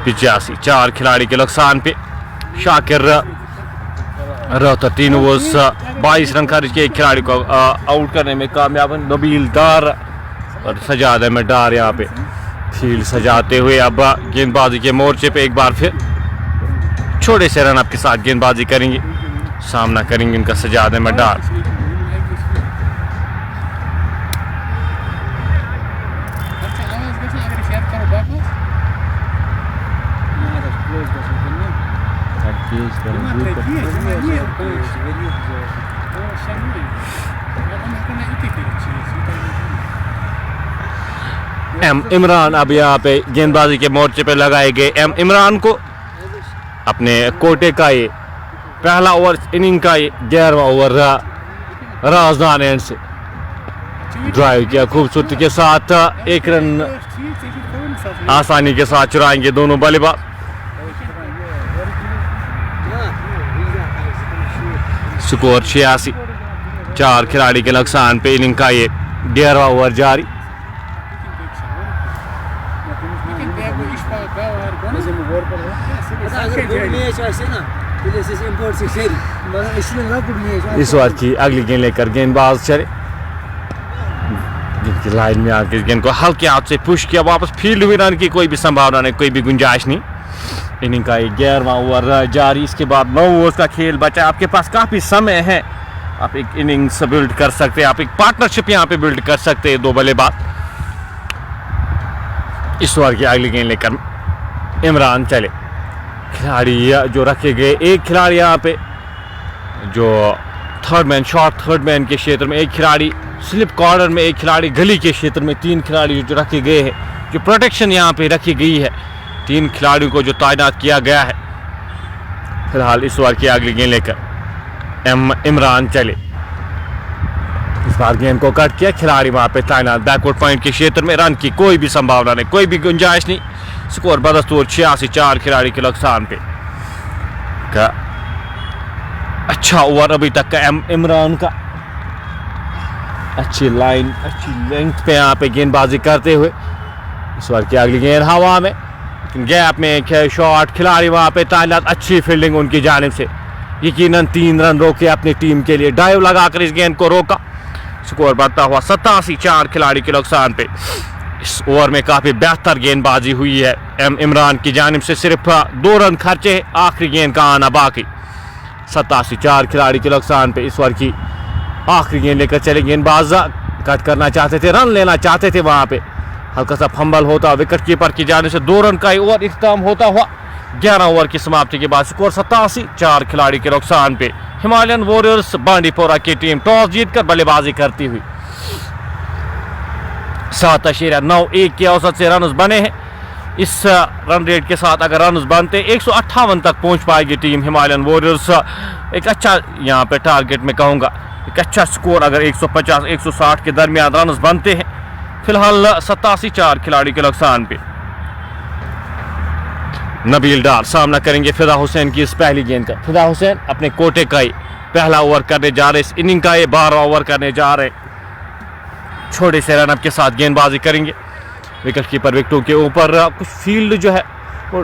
85 4 खिलाड़ी के नुकसान पे शाकिर रहता 3 ओवर्स 22 रन खर्च के एक खिलाड़ी को आउट करने में कामयाब। नबील डार और सजाद अहमद डार यहाँ पे फील्ड सजाते हुए अब गेंदबाजी के मोर्चे पे एक बार फिर छोटे से रन अप के साथ गेंदबाजी करेंगे, सामना करेंगे इनका सजाद अहमद डार। एम इमरान अब यहाँ पे गेंदबाजी के मोर्चे पे लगाए गए। एम इमरान को अपने कोटे का ये पहला ओवर इनिंग का ये 11वां ओवर राजदान एंड से ड्राइव किया खूबसूरती के साथ, 1 रन आसानी के साथ चुराएंगे दोनों बल्लेबाज। स्कोर 86 4 खिलाड़ी के नुकसान पे इनिंग का ये 11वां ओवर जारी। इस ओवर की अगली गेंद लेकर गेंदबाज चले, जिनकी लाइन में आकर गेंद को हल्के हाथ से पुश किया वापस फील्ड में, रन की कोई भी संभावना नहीं, कोई भी गुंजाइश नहीं। इनिंग का 11वां ओवर जारी। इसके बाद 9 ओवर्स का खेल बचा। आपके पास काफ़ी समय है, आप एक इनिंग्स बिल्ड कर सकते हैं, आप एक पार्टनरशिप यहाँ पे बिल्ड कर सकते हैं 2 बल्लेबाज। इस ओवर की अगली गेंद लेकर इमरान चले, खिलाड़ी जो रखे गए, एक खिलाड़ी यहाँ पे जो third man short third man के क्षेत्र में, एक खिलाड़ी स्लिप कॉर्नर में, एक खिलाड़ी गली के क्षेत्र में, 3 खिलाड़ी जो रखे गए हैं, जो प्रोटेक्शन यहाँ पे रखी गई है, 3 खिलाड़ियों को जो तैनात किया गया है। फिलहाल इस ओवर की अगली गेंद लेकर इमरान चले, इस बार गेंद को कट किया, खिलाड़ी वहां पे तैनात बैकवर्ड पॉइंट के क्षेत्र में, रन की कोई भी संभावना नहीं, कोई भी गुंजाइश नहीं। स्कोर बदस्तूर 86 4 खिलाड़ी के नुकसान पे का अच्छा ओवर अभी तक का इमरान का, अच्छी लाइन अच्छी लेंथ पे यहाँ पे गेंदबाजी करते हुए। इस ओवर की अगली गेंद हवा में, गैप में एक शॉट, खिलाड़ी वहां पे तैनात, अच्छी फील्डिंग उनकी जानिब से, यकीनन 3 रन रोके अपनी टीम के लिए, डाइव लगाकर इस गेंद को रोका। स्कोर बढ़ता हुआ 87 4 खिलाड़ी के नुकसान पे। इस ओवर में काफी बेहतर गेंदबाजी हुई है इमरान की जानिब से, सिर्फ 2 रन खर्चे, आखिरी गेंद का आना बाकी। 87 4 खिलाड़ी के नुकसान पे इस ओवर की आखिरी गेंद लेकर चले गेंदबाज, कट करना चाहते थे, रन लेना चाहते थे, वहां पे हल्का सा फंबल होता, विकेट कीपर की जानिब से 2 रन का ओवर इख्तिताम होता हुआ 11 ओवर की समाप्ति के बाद स्कोर 87 4 खिलाड़ी के नुकसान पे। हिमालयन वॉरियर्स बांडीपोरा की टीम टॉस जीतकर बल्लेबाजी करती हुई 7.91 के औसत से रन बने हैं। इस रन रेट के साथ अगर रन बनते 158 तक पहुंच पाएगी टीम हिमालयन वॉरियर्स। एक अच्छा यहाँ पे टारगेट में कहूँगा, एक अच्छा स्कोर अगर 150 160 के दरमियान रन बनते हैं। फिलहाल 87 4 खिलाड़ी के नुकसान पे नबील डार सामना करेंगे फिदा हुसैन की इस पहली गेंद का। फिदा हुसैन अपने कोटे का ही पहला ओवर करने जा रहे, इस इनिंग का ये 12वां ओवर करने जा रहे, छोटे से रनअप के साथ गेंदबाजी करेंगे। विकेट कीपर विकेटों के ऊपर कुछ फील्ड जो है वो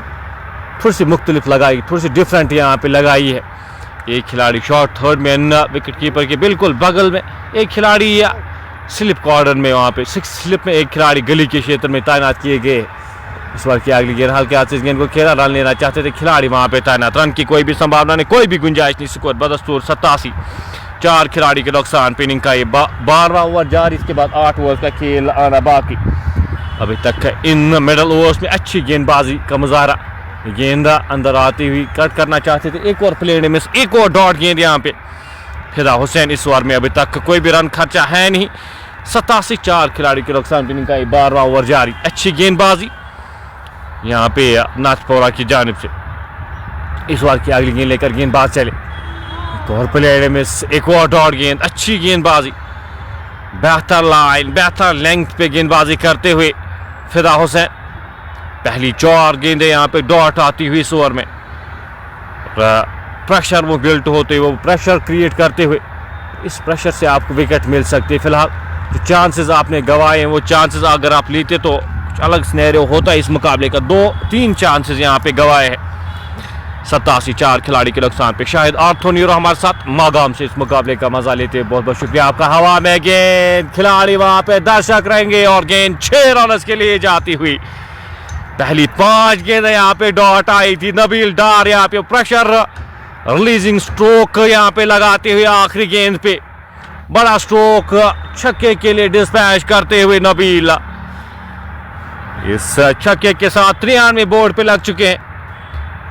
थोड़ी सी मुख्तलिफ लगाई, थोड़ी सी डिफरेंट यहाँ पे लगाई है। एक खिलाड़ी short third man wicket keeper के बिल्कुल बगल में, एक खिलाड़ी या स्लिप कॉर्नर में, वहाँ पे 6 स्लिप में एक खिलाड़ी गली के क्षेत्र में तैनात किए गए। इस बार की अगली गेंद हल्के हाथ से इस गेंद को खेला, रन लेना चाहते थे, खिलाड़ी वहाँ पे तैनात, रन की कोई भी संभावना नहीं, कोई भी गुंजाइश नहीं। स्कोर बदस्तूर 87 4 खिलाड़ी के नुकसान पे इनिंग का ये 12वां ओवर जारी। इसके बाद 8 ओवर का खेल आना बाकी। अभी तक इन मिडल ओवर्स में अच्छी गेंदबाजी का मुजाहरा। गेंद अंदर आती हुई कट करना चाहते थे, एक और प्लेयर ने मिस, एक और डॉट गेंद यहाँ पे। फिदा हुसैन इस ओवर में अभी तक कोई भी रन खर्चा है नहीं। 87 4 खिलाड़ी के नुकसान पे इनिंग का 12वां ओवर जारी। अच्छी गेंदबाजी यहाँ पे नाथपोरा की जानिब से। इस ओवर की अगली गेंद लेकर गेंदबाज चले, एक और प्लेयर मिस, एक और डॉट गेंद। अच्छी गेंदबाजी, बेहतर लाइन, बेहतर लेंथ पे गेंदबाजी करते हुए फिदा हुसैन। पहली 4 गेंदें यहाँ पे डॉट आती हुई इस ओवर में। प्रेशर वो बिल्ट होते हुए, वो प्रेशर क्रिएट करते हुए, इस प्रेशर से आपको विकेट मिल सकती है। फिलहाल जो चांसेस आपने गंवाए हैं वो चांसेस अगर आप लेते तो कुछ अलग सिनेरियो होता है इस मुकाबले का। 2-3 चांसेस यहाँ पे गंवाए हैं। 87 4 खिलाड़ी के नुकसान पे। शाहिद आर्थो नीरो हमारे साथ मागाम से इस मुकाबले का मजा लेते हैं, बहुत बहुत शुक्रिया आपका। हवा में गेंद, खिलाड़ी वहां पे दर्शक रहेंगे और गेंद 6 रन के लिए जाती हुई। पहली 5 गेंद यहाँ पे डॉट आई थी। नबील डार यहाँ पे प्रेशर रिलीजिंग स्ट्रोक यहाँ पे लगाते हुए आखिरी गेंद पे बड़ा स्ट्रोक छक्के के लिए डिस्पैच करते हुए नबील इस छक्के के साथ 93 बोर्ड पे लग चुके हैं।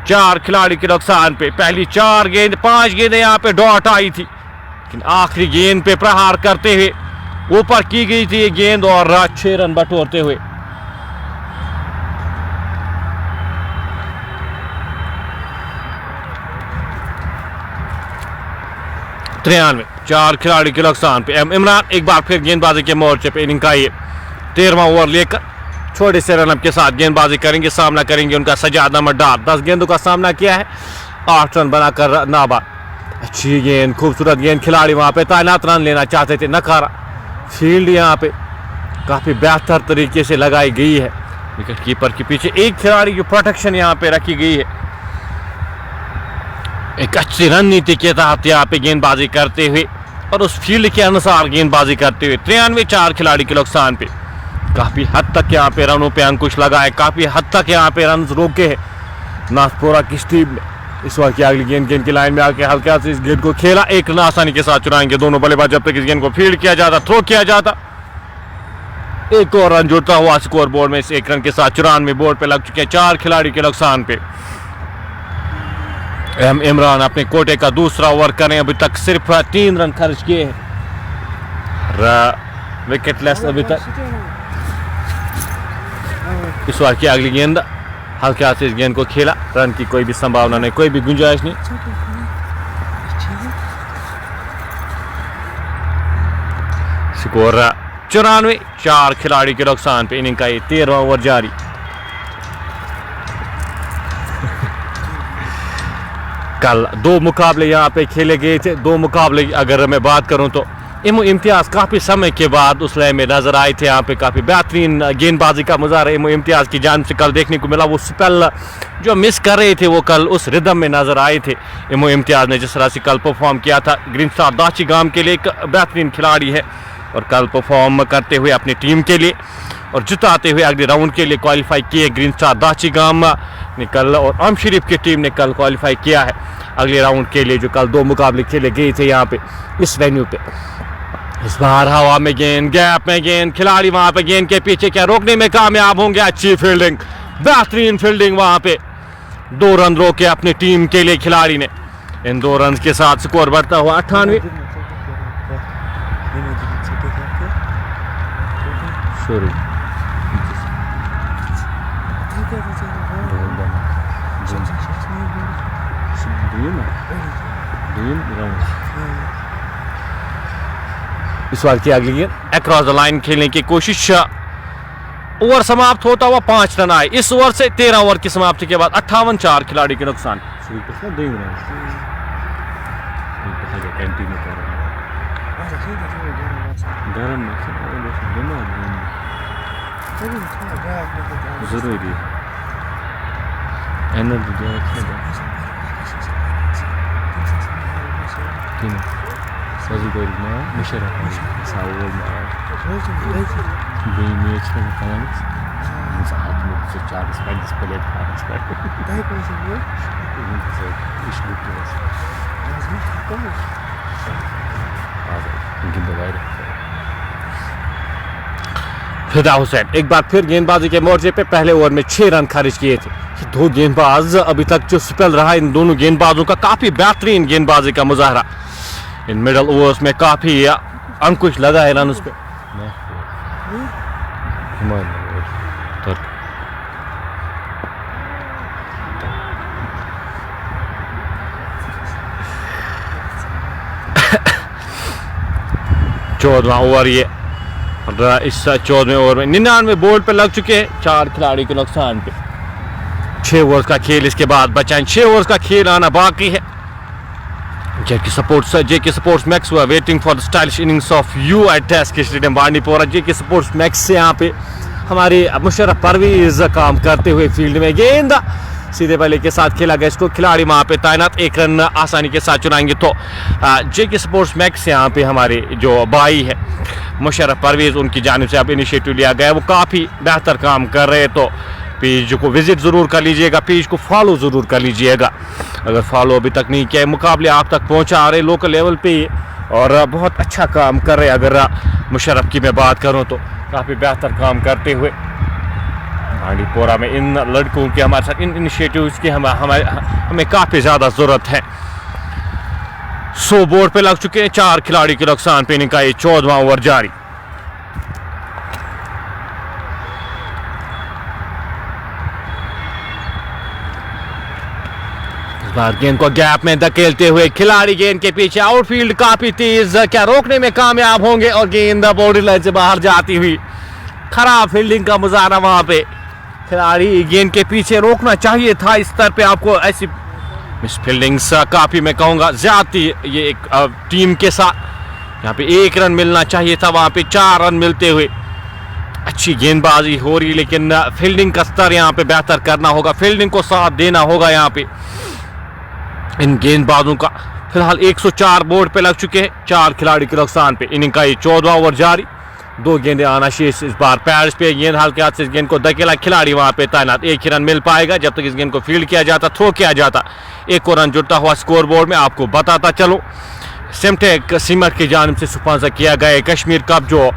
4 खिलाड़ी के नुकसान पे। पहली 4 गेंद 5 गेंदें यहाँ पे डॉट आई थी, लेकिन आखिरी गेंद पे प्रहार करते हुए ऊपर की गई थी ये गेंद और 6 रन बटोरते हुए। में 4 खिलाड़ी के नुकसान पे। इमरान एक बार फिर गेंदबाजी के मोर्चे पे। इनिंग का ये 13वां ओवर लेकर छोटे से रनअप के साथ गेंदबाजी करेंगे। सामना करेंगे उनका सजाद अहमद डार। 10 गेंदों का सामना किया है, 8 रन बनाकर नाबाद। अच्छी गेंद, खूबसूरत गेंद। खिलाड़ी वहां पे तैनात रन लेना चाहते थे, नकारा। फील्ड यहाँ पे काफी बेहतर तरीके से लगाई गई है। विकेट कीपर के पीछे एक खिलाड़ी की प्रोटेक्शन यहाँ पे रखी गई है। एक अच्छी रणनीति के तहत यहाँ पे गेंदबाजी करते हुए और उस फील्ड के अनुसार गेंदबाजी करते हुए 93 4 खिलाड़ी के नुकसान पे। काफी हद तक यहाँ पे रनों पे अंकुश लगा है, काफी हद तक यहाँ पे रन रोके हैं नाथपोरा की टीम ने। इस ओवर की अगली गेंद की लाइन में आके हल्का से इस गेंद को खेला, एक रन आसानी के साथ चुराएंगे दोनों बल्लेबाज जब तक इस गेंद को फील्ड किया जाता, थ्रो किया जाता। एक और रन जुड़ता हुआ स्कोर बोर्ड में इस 1 रन के साथ 94 बोर्ड पे लग चुके हैं। 4 खिलाड़ी के नुकसान पे। इमरान अपने कोटे का दूसरा ओवर करें, अभी तक सिर्फ 3 रन खर्च किए हैं। विकेट लेस अभी तक। इस ओवर की अगली गेंद हल्के से इस गेंद को खेला, रन की कोई भी संभावना नहीं, कोई भी गुंजाइश नहीं। स्कोर 94 4 खिलाड़ी के नुकसान पे। इनिंग का ये 13वां ओवर जारी। कल 2 मुकाबले यहाँ पे खेले गए थे। 2 मुकाबले अगर मैं बात करूं तो इमो इम्तियाज काफ़ी समय के बाद उस लय में नजर आए थे। यहाँ पे काफ़ी बेहतरीन गेंदबाजी का मुजाहरा इमो इम्तियाज की जान से कल देखने को मिला। वो स्पेल जो मिस कर रहे थे वो कल उस रिदम में नजर आए थे। इमो इम्तियाज ने जिस तरह से कल परफॉर्म किया था, ग्रीन स्टार दाची गांव के लिए एक बेहतरीन खिलाड़ी है और कल परफॉर्म करते हुए अपनी टीम के लिए और जिताते हुए अगले राउंड के लिए क्वालिफाई किए। ग्रीन स्टार दाची गांव ने कल और आम शरीफ की टीम ने कल क्वालिफाई किया है अगले राउंड के लिए, जो कल 2 मुकाबले खेले गए थे यहाँ पे इस वेन्यू पे। इस बार हवा में गेंद, गैप में गेंद, खिलाड़ी वहां पे गेंद के पीछे क्या रोकने में कामयाब होंगे। अच्छी फील्डिंग, बेहतरीन फील्डिंग वहां पे। 2 रन रोके अपनी टीम के लिए खिलाड़ी ने। इन 2 रन के साथ स्कोर बढ़ता हुआ 98। इस बार की अगली गेंद अक्रॉस द लाइन खेलने की कोशिश। ओवर समाप्त होता हुआ 5 रन आए। इस ओवर से 13 ओवर की समाप्ति के बाद 58 4 खिलाड़ी के नुकसान। जरूरी गिंदो वायर फिदा हुसैन एक बार फिर गेंदबाजी के मोर्चे पे पहले ओवर में 6 रन खर्च किए थे। ये दो गेंदबाज अभी तक जो स्पेल रहा इन दोनों गेंदबाजों का काफी बेहतरीन गेंदबाजी का मुजाहरा इन मिडल ओवर्स में काफी अंकुश लगा है रन उस पे। चौदहवां ओवर ये और इस 14वें ओवर में 99 बोल्ड पे लग चुके हैं 4 खिलाड़ी के नुकसान पे। 6 ओवर्स का खेल इसके बाद बचा है, 6 ओवर्स का खेल आना बाकी है। JK sports max were waiting for the stylish innings of you at test stadium Bandipora. JK sports max से यहाँ पे हमारे मुशर्रफ परवेज काम करते हुए फील्ड में गेंद सीधे बल्ले के साथ खेला गया, इसको खिलाड़ी वहां पे तैनात 1 रन आसानी के साथ चुनाएंगे। तो जेके स्पोर्ट्स मैक्स यहाँ पे हमारे जो भाई है मुशर्रफ परवेज उनकी जानिब से अब इनिशिएटिव लिया गया, वो काफ़ी बेहतर काम कर रहे हैं। तो पेज को विजिट ज़रूर कर लीजिएगा, पेज को फॉलो ज़रूर कर लीजिएगा अगर फॉलो अभी तक नहीं किया है। मुकाबले आप तक पहुँचा आ रहे लोकल लेवल पे और बहुत अच्छा काम कर रहे हैं। अगर मुशर्रफ की मैं बात करूँ तो काफ़ी बेहतर काम करते हुए बांडीपोरा में इन लड़कों के हमारे साथ इन इनिशिएटिव्स की हमें काफ़ी ज़्यादा ज़रूरत है। 100 बोर्ड पे लग चुके हैं, 4 खिलाड़ी के नुकसान पे इनका ये 14वां ओवर जारी। इस बार गेंद को गैप में धकेलते हुए खिलाड़ी गेंद के पीछे, आउटफील्ड काफी तेज, क्या रोकने में कामयाब होंगे और गेंद बाउंड्री लाइन से बाहर जाती हुई। खराब फील्डिंग का मुजाहरा वहां पे, खिलाड़ी गेंद के पीछे रोकना चाहिए था। इस स्तर पे आपको ऐसी मिस फील्डिंग्स काफी मैं कहूंगा ज्यादती ये एक टीम के साथ। यहाँ पे 1 रन मिलना चाहिए था, वहां पे 4 रन मिलते हुए अच्छी गेंदबाजी हो रही, लेकिन फील्डिंग का स्तर यहाँ पे बेहतर करना होगा, फील्डिंग को साथ देना होगा यहाँ पे इन गेंदबाजों का। फिलहाल 104 बोर्ड पे लग चुके हैं, 4 खिलाड़ी के नुकसान पे इनिंग का ये 14वां ओवर जारी। 2 गेंदें आना शेष इस बार पैड्स पे, गेंद हाल के हाथ से इस गेंद को धकेला, खिलाड़ी वहां पे तैनात, 1 ही रन मिल पाएगा जब तक इस गेंद को फील्ड किया जाता, थ्रो किया जाता। 1 और रन जुड़ता हुआ स्कोर बोर्ड में आपको बताता चलो। सिमटेक सीमेंट की जानिब से स्पॉन्सर किया गया है कश्मीर कप, जो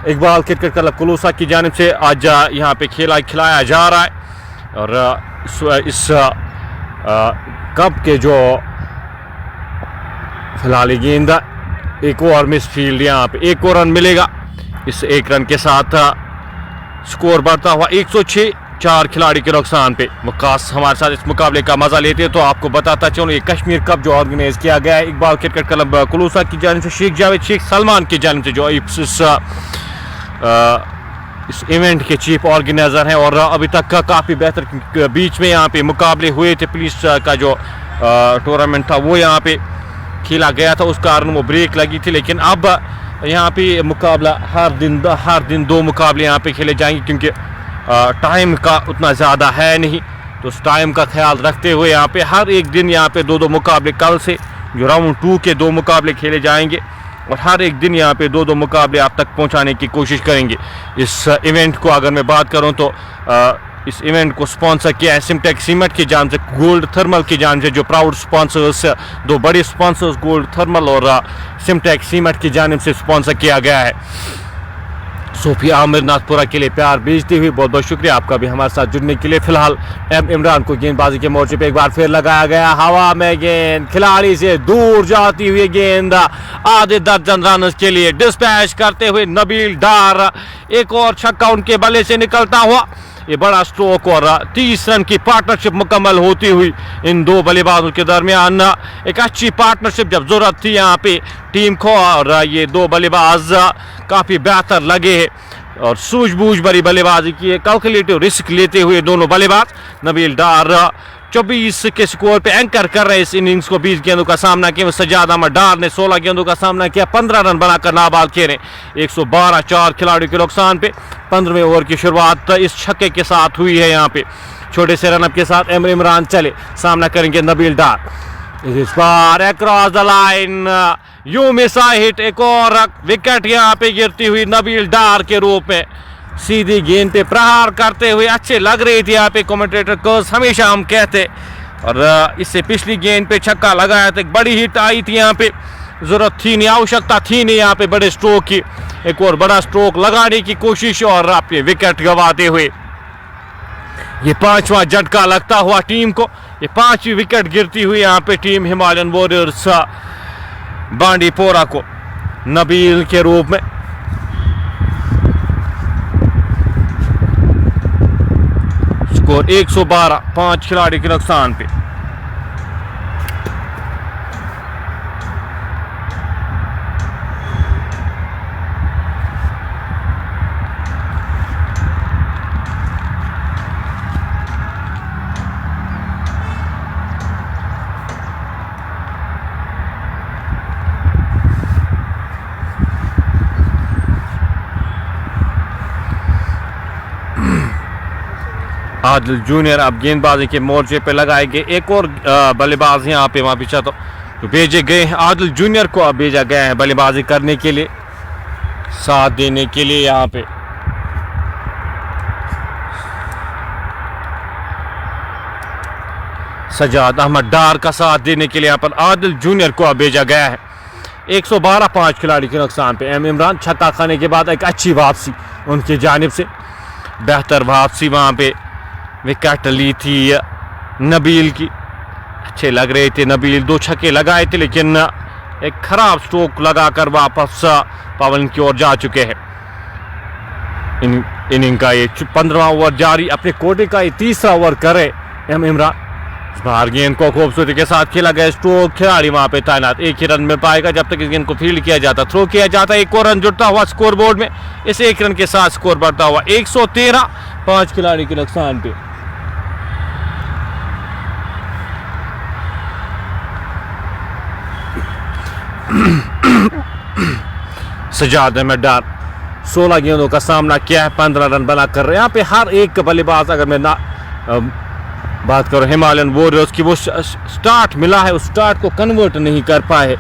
इकबाल क्रिकेट क्लब कुलूसा की जानिब से आज यहाँ पे खिलाया जा रहा है। और इस कप के जो फिलहाल गेंद 1 और मिस फील्ड, यहाँ पे 1 और रन मिलेगा। इस 1 रन के साथ स्कोर बढ़ता हुआ 106, 4 खिलाड़ी के नुकसान पे। मुकास हमारे साथ इस मुकाबले का मजा लेते हैं तो आपको बताता चलूँ, ये कश्मीर कप जो ऑर्गेनाइज किया गया है इकबाल क्रिकेट क्लब कुलूसा की जानिब से, शेख जावेद शेख सलमान की जानिब से, जो इस इवेंट के चीफ ऑर्गेनाइजर हैं। और अभी तक का काफ़ी बेहतर बीच में यहाँ पे मुकाबले हुए थे, पुलिस का जो टूर्नामेंट था वो यहाँ पे खेला गया था, उस कारण वो ब्रेक लगी थी। लेकिन अब यहाँ पे मुकाबला हर दिन 2 मुकाबले यहाँ पे खेले जाएंगे, क्योंकि टाइम का उतना ज़्यादा है नहीं, तो उस टाइम का ख्याल रखते हुए यहाँ पे हर एक दिन यहाँ पे 2 मुकाबले, कल से जो राउंड 2 के 2 मुकाबले खेले जाएंगे और हर एक दिन यहाँ पे 2 मुकाबले आप तक पहुँचाने की कोशिश करेंगे। इस इवेंट को अगर मैं बात करूँ तो इस इवेंट को स्पॉन्सर किया है सिमटेक सीमेंट की जान से, गोल्ड थर्मल की जान से, जो प्राउड स्पॉन्सर्स 2 बड़े स्पॉन्सर्स गोल्ड थर्मल और सिमटेक सीमेंट की जानिब से स्पॉन्सर किया गया है। सोफिया आमिर नाथपुरा के लिए प्यार भेजते हुए बहुत बहुत शुक्रिया आपका भी हमारे साथ जुड़ने के लिए। फिलहाल इमरान को गेंदबाजी के मोर्चे पे एक बार फिर लगाया गया, हवा में गेंद खिलाड़ी से दूर जाती हुई गेंद आधे दर्जन रन के लिए डिस्पैच करते हुए नबील डार, एक और छक्का उनके बल्ले से निकलता हुआ, ये बड़ा स्ट्रोक और 30 रन की पार्टनरशिप मुकम्मल होती हुई इन 2 बल्लेबाजों के दरमियान। एक अच्छी पार्टनरशिप जब जरूरत थी यहाँ पे टीम को, और ये 2 बल्लेबाज काफ़ी बेहतर लगे हैं और सूझबूझ भरी बल्लेबाजी की है, कैलकुलेटिव रिस्क लेते हुए दोनों बल्लेबाज। नबील डार 24 के स्कोर पे एंकर कर रहे हैं इस इनिंग्स को, 20 गेंदों का सामना किया। सज्जाद अहमद डार ने 16 गेंदों का सामना किया, 15 रन बनाकर नाबाद खेले, 112, 4 खिलाड़ियों के नुकसान पे। 15वें ओवर की शुरुआत इस छक्के के साथ हुई है, यहाँ पे छोटे से रनअप के साथ इमरान चले, सामना करेंगे नबील डार। इस बार across the line you miss hit, एक और विकेट यहाँ पे गिरती हुई नबील डार के रूप में, सीधी गेंद पे प्रहार करते हुए अच्छे लग रही थी यहाँ पे कमेंटेटर को, हमेशा हम कहते। और इससे पिछली गेंद पे छक्का लगाया था, एक बड़ी हिट आई थी यहाँ पे जरूरत थी नहीं, आवश्यकता थी नहीं यहाँ पे बड़े स्ट्रोक की। एक और बड़ा स्ट्रोक लगाने की कोशिश और अपने विकेट गंवाते हुए ये 5वां झटका लगता हुआ टीम को। ये 5वीं विकेट गिरती हुई यहाँ पे टीम हिमालयन वॉरियर्स बांडीपोरा को नबील के रूप में। स्कोर 112, 5 खिलाड़ी के नुकसान पे। आदिल जूनियर अब गेंदबाजी के मोर्चे पे लगाएंगे। एक और बल्लेबाज यहाँ पे वहाँ पीछा तो भेजे गए हैं। आदिल जूनियर को अब भेजा गया है बल्लेबाजी करने के लिए, साथ देने के लिए। यहाँ पे सजाद अहमद डार का साथ देने के लिए यहाँ पर आदिल जूनियर को अब भेजा गया है। 112, 5 खिलाड़ी के नुकसान पे। एम इमरान छक्का खाने के बाद एक अच्छी वापसी उनकी जानिब से, बेहतर वापसी वहाँ पे विकेट ली थी नबील की। अच्छे लग रहे थे नबील, 2 छक्के लगाए थे लेकिन एक खराब स्ट्रोक लगाकर वापस पवन की ओर जा चुके हैं। इनिंग का ये 15वां ओवर जारी, अपने कोटे का ये 3रा ओवर करे एम इमरान। इस बार गेंद को खूबसूरती के साथ खेला गया, स्ट्रोक खिलाड़ी वहां पे तैनात। एक ही रन मिल पाएगा जब तक इस गेंद को फील्ड किया जाता, थ्रो किया जाता। एक और रन जुड़ता हुआ स्कोर बोर्ड में, इस 1 रन के साथ स्कोर बढ़ता हुआ 113, 5 खिलाड़ी के नुकसान पे। सजाद अहमद डार 16 गेंदों का सामना किया है, 15 रन बनाकर। यहाँ पे हर एक बल्लेबाज, अगर मैं बात करो हिमालयन वॉरियर्स की, वो स्टार्ट मिला है, उस स्टार्ट को कन्वर्ट नहीं कर पाए।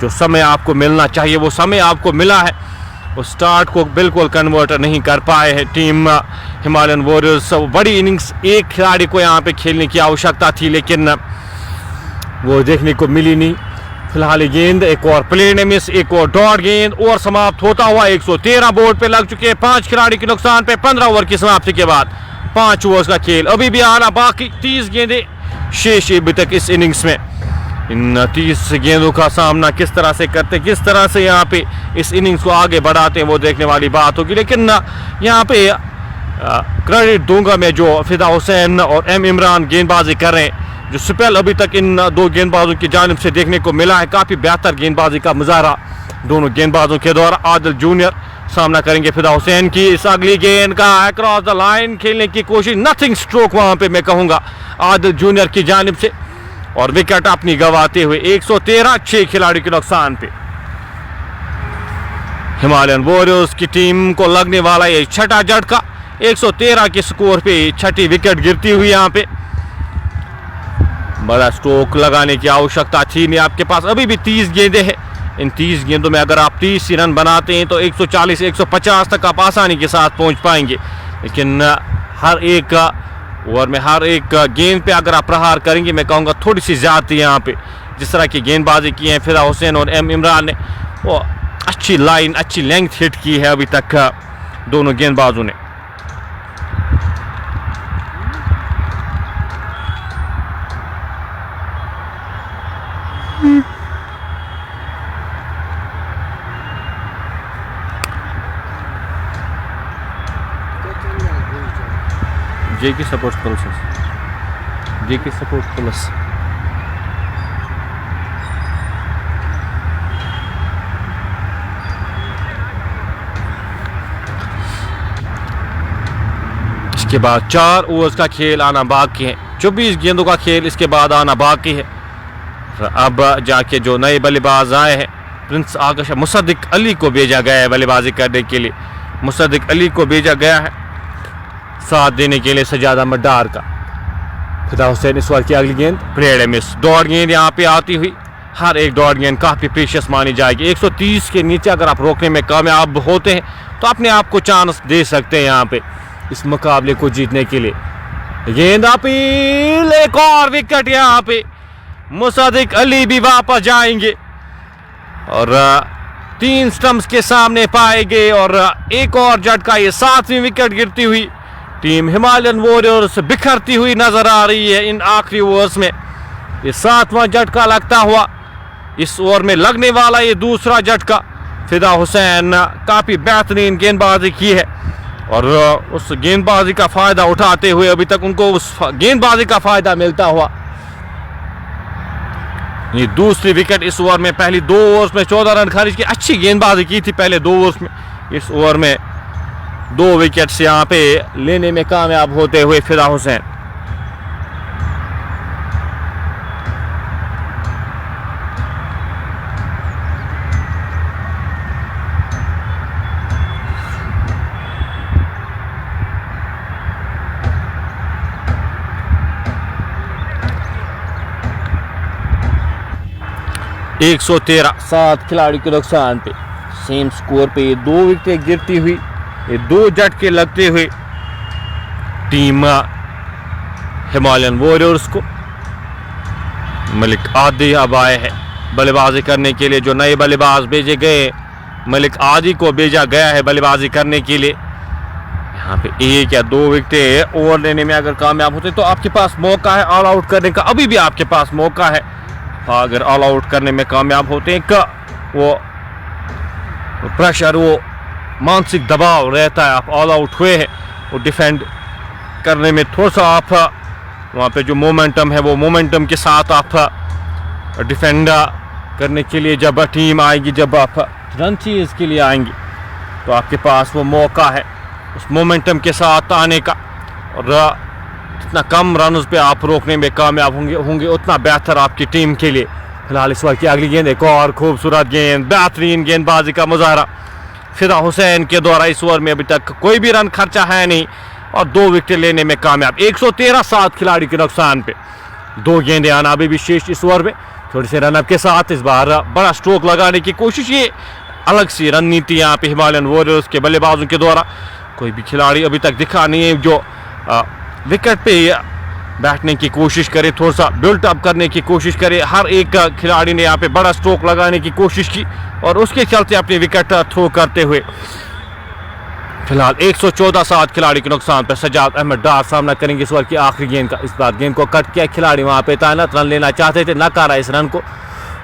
जो समय आपको मिलना चाहिए वो समय आपको मिला है, उस स्टार्ट को बिल्कुल कन्वर्ट नहीं कर पाए है टीम हिमालयन वॉरियर्स। बड़ी इनिंग्स एक खिलाड़ी को यहाँ पे खेलने की आवश्यकता थी लेकिन वो देखने को मिली नहीं। फिलहाल गेंद एक और प्लेन मिस, एक और डॉट गेंद और समाप्त होता हुआ 113 बोर्ड पे लग चुके हैं, 5 खिलाड़ी के नुकसान पे। 15 ओवर की समाप्ति के बाद 5 ओवर्स का खेल अभी भी आना बाकी, 30 गेंदें शेष अभी तक इस इनिंग्स में। इन 30 गेंदों का सामना किस तरह से करते, किस तरह से यहाँ पे इस इनिंग्स को आगे बढ़ाते हैं, वो देखने वाली बात होगी। लेकिन यहाँ पे क्रेडिट दूंगा मैं जो फिदा हुसैन और एम इमरान गेंदबाजी कर रहे हैं। जो स्पेल अभी तक इन 2 गेंदबाजों की जानिब से देखने को मिला है, काफ़ी बेहतर गेंदबाजी का मुजाहरा दोनों गेंदबाजों के द्वारा। आदिल जूनियर सामना करेंगे फिदा हुसैन की। इस अगली गेंद का अक्रॉस द लाइन खेलने की कोशिश, नथिंग स्ट्रोक वहां पे मैं कहूंगा आदिल जूनियर की जानिब से, और विकेट अपनी गंवाते हुए 113, 6 खिलाड़ी के नुकसान पे। हिमालयन वॉरियर्स की टीम को लगने वाला ये 6ठा झटका, 113 के स्कोर पे 6ठी विकेट गिरती हुई। यहाँ पे बड़ा स्ट्रोक लगाने की आवश्यकता थी नहीं, आपके पास अभी भी 30 गेंदें हैं। इन 30 गेंदों में अगर आप 30 रन बनाते हैं तो 140, 150 तक आप आसानी के साथ पहुंच पाएंगे। लेकिन हर एक ओवर में हर एक गेंद पे अगर आप प्रहार करेंगे, मैं कहूँगा थोड़ी सी ज़्यादती यहाँ पे। जिस तरह की गेंदबाजी की है फिदा हुसैन और एम इमरान ने, वो अच्छी लाइन, अच्छी लेंथ हिट की है अभी तक दोनों गेंदबाजों ने। जेके सपोर्ट प्लस, जेके सपोर्ट प्लस। इसके बाद 4 ओवर्स का खेल आना बाकी है, 24 गेंदों का खेल इसके बाद आना बाकी है। अब जाके जो नए बल्लेबाज आए हैं, प्रिंस आकाश मुसद्दिक अली को भेजा गया है बल्लेबाजी करने के लिए। मुसद्दिक अली को भेजा गया है साथ देने के लिए सजाद अहमद डार का। फिदा हुसैन इस बार की अगली गेंद प्लेड मिस, डॉट गेंद यहाँ पे आती हुई। हर एक डॉट गेंद काफ़ी प्रीशियस मानी जाएगी। 130 के नीचे अगर आप रोकने में कामयाब होते हैं तो अपने आप को चांस दे सकते हैं यहाँ पे इस मुकाबले को जीतने के लिए। गेंद अपील, एक और विकेट यहाँ पे। मुसद्दिक अली भी वापस जाएंगे। और 3 स्टंप्स के सामने पाए गए और एक और झटका, ये 7वीं विकेट गिरती हुई टीम हिमालयन वॉरियर्स बिखरती हुई नजर आ रही है इन आखिरी ओवर्स में। ये 7वां झटका लगता हुआ इस ओवर में लगने वाला ये दूसरा झटका। फिदा हुसैन काफ़ी बेहतरीन गेंदबाजी की है और उस गेंदबाजी का फ़ायदा उठाते हुए अभी तक उनको उस गेंदबाजी का फ़ायदा मिलता हुआ ये दूसरी विकेट इस ओवर में। पहली 2 ओवर्स में 14 रन खारिज की, अच्छी गेंदबाजी की थी पहले 2 ओवर्स में। इस ओवर में 2 विकेट्स यहाँ पे लेने में कामयाब होते हुए फिदा हुसैन। एक 113 7 खिलाड़ी के नुकसान पे सेम स्कोर पे ये 2 विकेट गिरती हुई, ये 2 झटके लगते हुए टीम हिमालयन वॉरियर्स को। मलिक आदि अब आए हैं बल्लेबाजी करने के लिए। जो नए बल्लेबाज भेजे गए, मलिक आदि को भेजा गया है बल्लेबाजी करने के लिए। यहाँ पे 1 या 2 विकेट ओवर लेने में अगर कामयाब होते तो आपके पास मौका है ऑल आउट करने का। अभी भी आपके पास मौका है अगर ऑल आउट करने में कामयाब होते हैं। का वो प्रेशर, वो मानसिक दबाव रहता है, आप ऑल आउट हुए हैं, वो डिफेंड करने में थोड़ा सा आप वहाँ पे जो मोमेंटम है वो मोमेंटम के साथ आप डिफेंड करने के लिए जब टीम आएगी, जब आप रन चेज के लिए आएंगी तो आपके पास वो मौका है उस मोमेंटम के साथ आने का। और जितना कम रन पे आप रोकने में कामयाब होंगे उतना बेहतर आपकी टीम के लिए। फिलहाल इस वक्त की अगली गेंद, एक और खूबसूरत गेंद, बेहतरीन गेंदबाजी का मुजाहरा फिदा हुसैन के द्वारा। इस ओवर में अभी तक कोई भी रन खर्चा है नहीं और 2 विकेट लेने में कामयाब। 113 7 खिलाड़ी के नुकसान पे 2 गेंदें आना अभी भी शेष इस ओवर में। थोड़े से रनअप के साथ इस बार बड़ा स्ट्रोक लगाने की कोशिश, ये अलग सी रणनीति यहाँ पे हिमालयन वॉरियर्स के बल्लेबाजों के द्वारा। कोई भी खिलाड़ी अभी तक दिखा नहीं है जो विकेट पे बैठने की कोशिश करे, थोड़ा सा बिल्ट अप करने की कोशिश करे। हर एक खिलाड़ी ने यहाँ पे बड़ा स्ट्रोक लगाने की कोशिश की और उसके चलते अपनी विकेट थ्रो करते हुए फिलहाल 114 7 खिलाड़ी के नुकसान पर सजाद अहमद डार सामना करेंगे इस ओवर की आखिरी गेंद का। इस बार गेंद को कट किया, खिलाड़ी वहां पे तैनात रन लेना चाहते थे, नकारा इस रन को।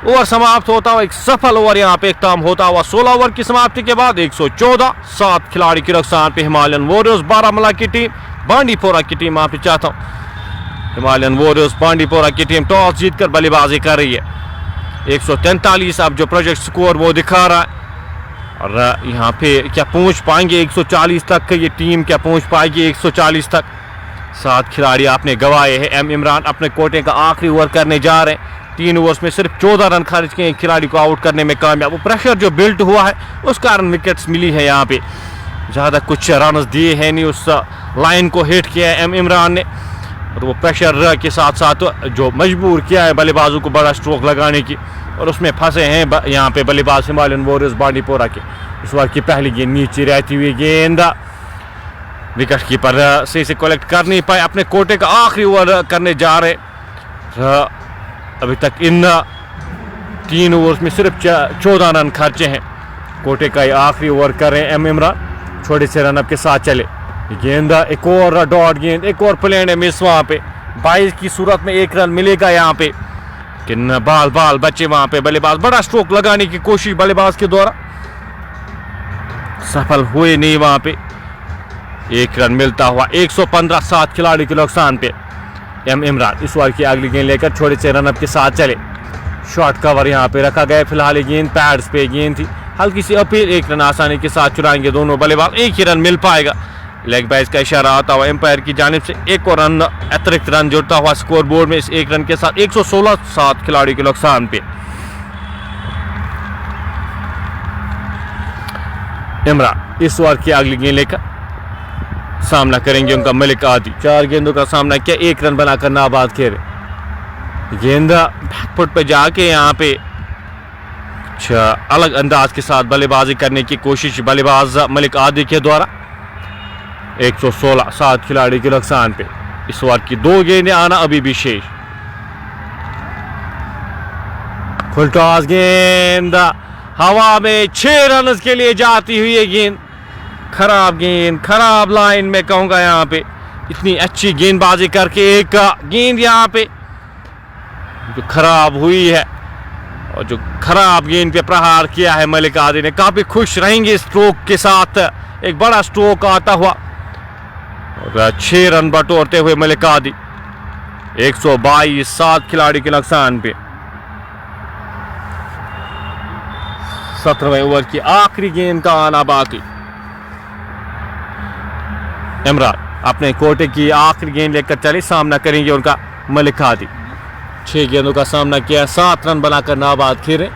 ओवर समाप्त होता हुआ एक सफल ओवर यहाँ पे इख्तिताम होता हुआ 16 ओवर की समाप्ति के बाद 114 7 खिलाड़ी के नुकसान पे हिमालयन वॉरियर्स बारामूला की टीम, बांडीपोरा की टीम, आप चाहता हूँ हिमालयन वॉरियर्स बांडीपोरा की टीम टॉस जीतकर बल्लेबाजी कर रही है। 143 अब जो प्रोजेक्ट स्कोर वो दिखा रहा है और यहाँ पे क्या पहुँच पाएंगे 140 तक, ये टीम क्या पहुँच पाएगी 140 तक। 7 खिलाड़ी आपने गंवाए हैं। एम इमरान अपने कोटे का आखिरी ओवर करने जा रहे हैं। 3 ओवर्स में सिर्फ 14 रन खारिज किए, एक खिलाड़ी को आउट करने में कामयाब। वो प्रेशर जो बिल्ट हुआ है उस कारण विकेट्स मिली है, यहाँ पे ज़्यादा कुछ रन दिए हैं नहीं, उस लाइन को हिट किया है एम इमरान ने और वो प्रेशर के साथ साथ जो मजबूर किया है बल्लेबाजों को बड़ा स्ट्रोक लगाने की और उसमें फंसे हैं यहाँ पे बल्लेबाज हिमालयन वॉरियर्स बांडीपोरा के। इस बार की पहली गेंद नीचे रहती हुई गेंद, विकेट कीपर सही से कलेक्ट कर नहीं पाए। अपने कोटे का आखिरी ओवर करने जा रहे, अभी तक इन 3 ओवर्स में सिर्फ 14 रन खर्चे हैं। कोटे का आखिरी ओवर कर रहे हैं एम इमरान, छोटे से रन अप के साथ चले। गेंद एक और डॉट गेंद, एक और प्लेन है मिस वहाँ पे। 22 की सूरत में 1 रन मिलेगा यहाँ पे, किन बाल बच्चे वहाँ पे। बल्लेबाज बड़ा स्ट्रोक लगाने की कोशिश बल्लेबाज के द्वारा, सफल हुए नहीं वहाँ पे। 1 रन मिलता हुआ 115 7 खिलाड़ी के नुकसान पे एम इमरान इस ओवर की अगली गेंद लेकर छोटे से रन अप के साथ चले। शॉर्ट कवर यहाँ पे रखा गया। फिलहाल गेंद पैड्स पे गेंद थी, हल्की सी अपील, 1 रन आसानी के साथ चुराएंगे दोनों बल्लेबाज। 1 ही रन मिल पाएगा। लेग बाइज का इशारा आता हुआ एम्पायर की जानिब से। 1 और रन अतिरिक्त रन जुड़ता हुआ स्कोर बोर्ड में इस 1 रन के साथ 116 7 खिलाड़ी के नुकसान पे। इमरान इस ओवर की अगली गेंद लेकर सामना करेंगे उनका मलिक आदि। 4 गेंदों का सामना किया, 1 रन बनाकर नाबाद खेले। गेंद बैकफुट पे जाके यहाँ पे अलग अंदाज के साथ बल्लेबाजी करने की कोशिश बल्लेबाज मलिक आदि के द्वारा। 116 7 खिलाड़ी के नुकसान पे इस ओवर की 2 गेंदें आना अभी भी शेष। फुल टॉस गेंद हवा में 6 रन के लिए जाती हुई ये गेंद, खराब लाइन में कहूँगा यहाँ पे। इतनी अच्छी गेंदबाजी करके एक गेंद यहाँ पे जो खराब हुई है, और जो खराब गेंद पे प्रहार किया है मलिक आदी ने। काफ़ी खुश रहेंगे स्ट्रोक के साथ, एक बड़ा स्ट्रोक आता हुआ, और 6 रन बटोरते हुए मलिक आदी 122 7 खिलाड़ी के नुकसान पे। 17वें ओवर की आखिरी गेंद का आना बाकी। इमरान अपने कोटे की आखिरी गेंद लेकर चले, सामना करेंगे उनका मलिक आदी। 6 गेंदों का सामना किया, 7 रन बनाकर नाबाद खेले।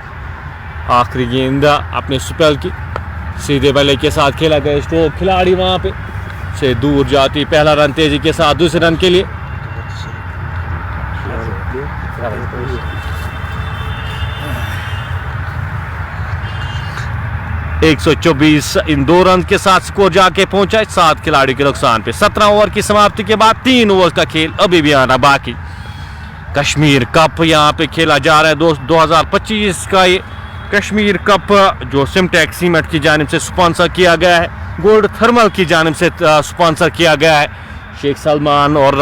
आखिरी गेंद अपने स्पेल की सीधे बल्ले के साथ खेला गया स्ट्रोक, खिलाड़ी वहां पे से दूर जाती। पहला रन तेजी के साथ, दूसरे रन के लिए 124 इन 2 रन के साथ स्कोर जाके पहुंचा 7 खिलाड़ी के नुकसान पे। 17 ओवर की समाप्ति के बाद 3 ओवर का खेल अभी भी आना बाकी। कश्मीर कप यहाँ पे खेला जा रहा है 2025 का ये कश्मीर कप, जो सिमटेक सीमेंट की जानिब से स्पॉन्सर किया गया है, गोल्ड थर्मल की जानिब से स्पॉन्सर किया गया है। शेख सलमान और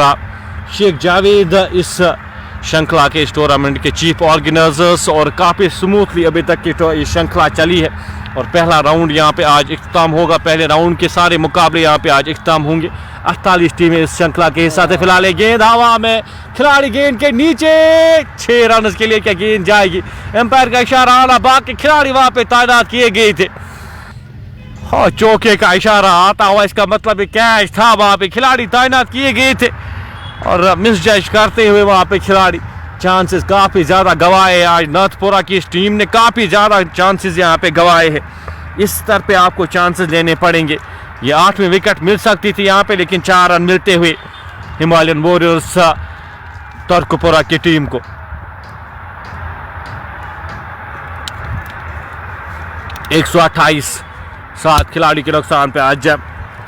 शेख जावेद इस श्रृंखला के इस टूर्नामेंट के चीफ ऑर्गेनाइजर्स, और काफ़ी स्मूथली अभी तक की ये श्रृंखला चली है। और पहला राउंड यहाँ पे आज इख्तिताम होगा। पहले राउंड के सारे मुकाबले यहाँ पे आज इख्तिताम होंगे। 48 टीमें इस श्रृंखला के हिस्सा थे। फिलहाल गेंद हवा में, खिलाड़ी गेंद के नीचे, 6 रन के लिए क्या गेंद जाएगी। एम्पायर का इशारा आना बाकी, खिलाड़ी वहां पे तैनात किए गए थे। हाँ, चौके का इशारा आता हुआ, इसका मतलब कैच था, वहां पे खिलाड़ी तैनात किए गए थे और मिस जज करते हुए वहां पे खिलाड़ी चांसेस काफ़ी ज़्यादा गंवाए। आज नाथपुरा की इस टीम ने काफ़ी ज़्यादा चांसेस यहाँ पे गंवाए हैं। इस स्तर पे आपको चांसेस लेने पड़ेंगे। ये 8वीं विकेट मिल सकती थी यहाँ पे, लेकिन 4 रन मिलते हुए हिमालयन वॉरियर्स तुर्कपुरा की टीम को। एक 128 7 खिलाड़ी के नुकसान पे। आज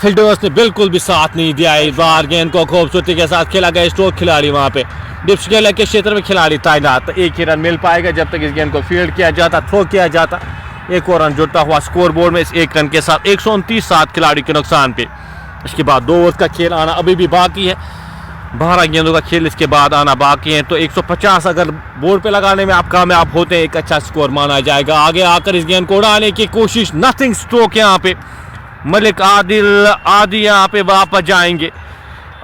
फील्डर्स ने बिल्कुल भी साथ नहीं दिया इस बार। गेंद को खूबसूरती के साथ खेला गया स्ट्रोक, खिलाड़ी वहां पे डिप्स गेलर के क्षेत्र में खिलाड़ी तैनात। 1 ही रन मिल पाएगा जब तक इस गेंद को फील्ड किया जाता, थ्रो किया जाता। एक और रन जुड़ता हुआ स्कोर बोर्ड में इस 1 रन के साथ 129 7 खिलाड़ी के नुकसान पे। इसके बाद 2 ओवर का खेल आना अभी भी बाकी है। 12 गेंदों का खेल इसके बाद आना बाकी है। तो 150 अगर बोर्ड पे लगाने में आप कामयाब होते हैं, एक अच्छा स्कोर माना जाएगा। आगे आकर इस गेंद को उड़ाने की कोशिश, नथिंग स्ट्रोक यहाँ पे। मलिक आदी यहाँ पे वापस जाएंगे।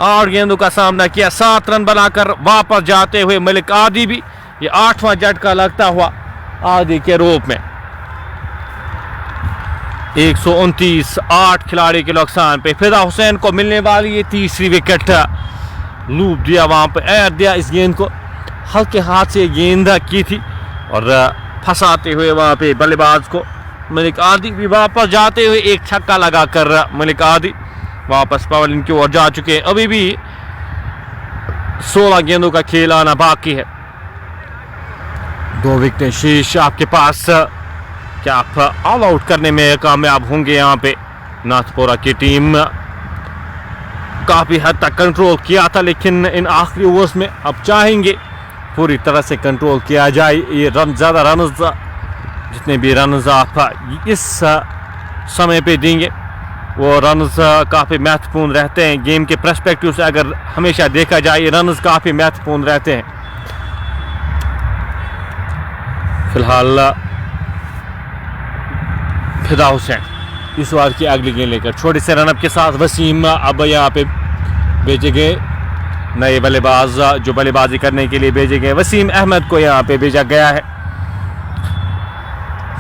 8 गेंदों का सामना किया, 7 रन बनाकर वापस जाते हुए मलिक आदी भी ये 8वां झटका लगता हुआ आदी के रूप में। 129 8 खिलाड़ी के नुकसान पे। फिदा हुसैन को मिलने वाली ये 3री विकेट। लूप दिया वहां पे, एयर दिया इस गेंद को, हल्के हाथ से गेंद की थी और फंसाते हुए वहां पे बल्लेबाज को। मलिक आदी भी वापस जाते हुए एक छक्का लगाकर मलिक आदी वापस पवेलियन की ओर जा चुके हैं। अभी भी 16 गेंदों का खेल आना बाकी है। 2 विकेटें शेष आपके पास। क्या आप ऑल आउट करने में कामयाब होंगे? यहाँ पे नाथपुरा की टीम काफ़ी हद तक कंट्रोल किया था, लेकिन इन आखिरी ओवर्स में अब चाहेंगे पूरी तरह से कंट्रोल किया जाए। ये ज़्यादा रन, जितने भी रन आप इस समय पे देंगे वो रन्स काफ़ी महत्वपूर्ण रहते हैं। गेम के पर्सपेक्टिव से अगर हमेशा देखा जाए, ये रन्स काफ़ी महत्वपूर्ण रहते हैं। फिलहाल फिदा हुसैन इस बार की अगली गेंद लेकर छोटे से रनअप के साथ वसीम अब यहाँ पे भेजे गए नए बल्लेबाज, जो बल्लेबाजी करने के लिए भेजे गए। वसीम अहमद को यहाँ पे भेजा गया है।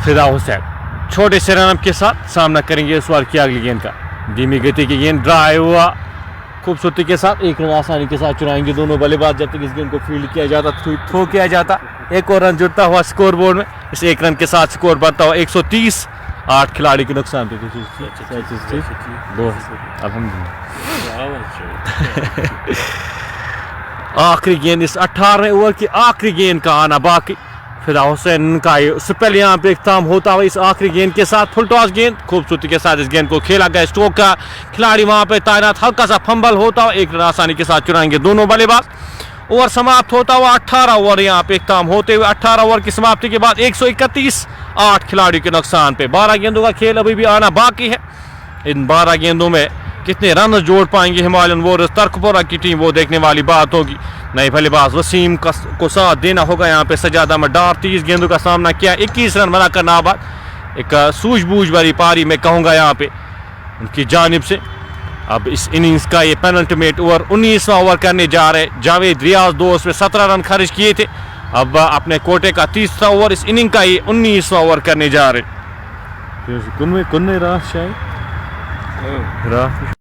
फिदा हुसैन छोटे से रनअप के साथ सामना करेंगे इस बार की अगली गेंद का। धीमी गति की गेंद, ड्राइव हुआ खूबसूरती के साथ, 1 रन आसानी के साथ चुराएंगे दोनों बल्लेबाज जब तक इस गेंद को फील्ड किया जाता, थ्रो किया जाता। एक और रन जुड़ता हुआ स्कोर बोर्ड में। इस 1 रन के साथ स्कोर बढ़ता हुआ 130 8 खिलाड़ी के नुकसान पे। आखिरी गेंद, इस 18वें ओवर की आखिरी गेंद का आना बाकी। फिदा हुसैन का स्पेल यहाँ पे इख्तिताम होता हुआ इस आखिरी गेंद के साथ। फुल टॉस गेंद, खूबसूरती के साथ इस गेंद को खेला गया स्ट्रोक का, खिलाड़ी वहां पे तैनात। हल्का सा फंबल होता हुआ 1 रन आसानी के साथ चुराएंगे दोनों बल्लेबाज ओवर समाप्त होता हुआ 18 ओवर यहाँ पे इख्ताम होते हुए 18 ओवर की समाप्ति के बाद 131, 8 खिलाड़ियों के नुकसान पे। 12 गेंदों का खेल अभी भी आना बाकी है। इन 12 गेंदों में कितने रन जोड़ पाएंगे हिमालयन वॉरियर्स तर्कपुरा की टीम, वो देखने वाली बात होगी। नए बल्लेबाज वसीम को साथ देना होगा यहाँ पे। सजाद अहमद डार 30 गेंदों का सामना किया, 21 रन बनाकर नाबाद। एक सूझबूझ वाली पारी में कहूँगा यहाँ पे उनकी जानिब से। अब इस इनिंग्स का ये पेनल्टीमेट ओवर 19वां ओवर करने जा रहे। जावेद रियाज 2 ओवर्स में 17 रन खर्च किए थे। अब अपने कोटे का 30वां ओवर इस इनिंग का ये 19वां ओवर करने जा रहे। कुन्ने राह शायद राह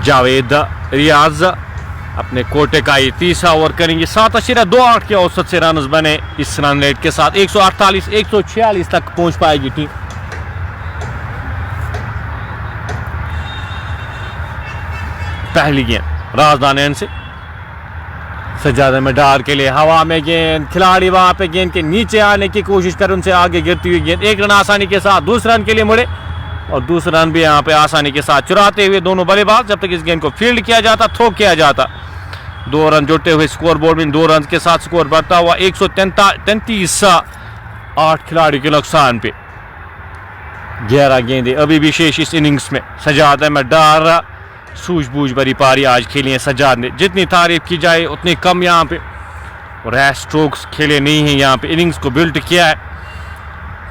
जावेद रियाज अपने कोटे का ये 30वां ओवर करेंगे। 7.28 के औसत से रन बने इस रन रेट के साथ। 148, 146 तक पहुंच पाएगी टीम। पहली गेंद राजदान एंड से सजाद अहमद डार के लिए हवा में गेंद, खिलाड़ी वहां पे गेंद के नीचे आने की कोशिश कर उनसे आगे गिरती हुई गेंद। 1 रन आसानी के साथ दूसरे रन के लिए मुड़े और दूसरा रन भी यहाँ पे आसानी के साथ चुराते हुए दोनों बल्लेबाज। जब तक इस गेंद को फील्ड किया जाता, थ्रो किया जाता। 2 रन जुड़ते हुए स्कोर बोर्ड में 2 रन के साथ स्कोर बढ़ता हुआ 133, 8 खिलाड़ी के नुकसान पे। 11 गेंदें अभी भी शेष इस इनिंग्स में। सजाद अहमद डार सूझबूझ भरी पारी आज खेली है सजाद ने। जितनी तारीफ की जाए उतनी कम यहाँ पे। रैश स्ट्रोक्स खेले नहीं है यहाँ पे। इनिंग्स को बिल्ड किया है।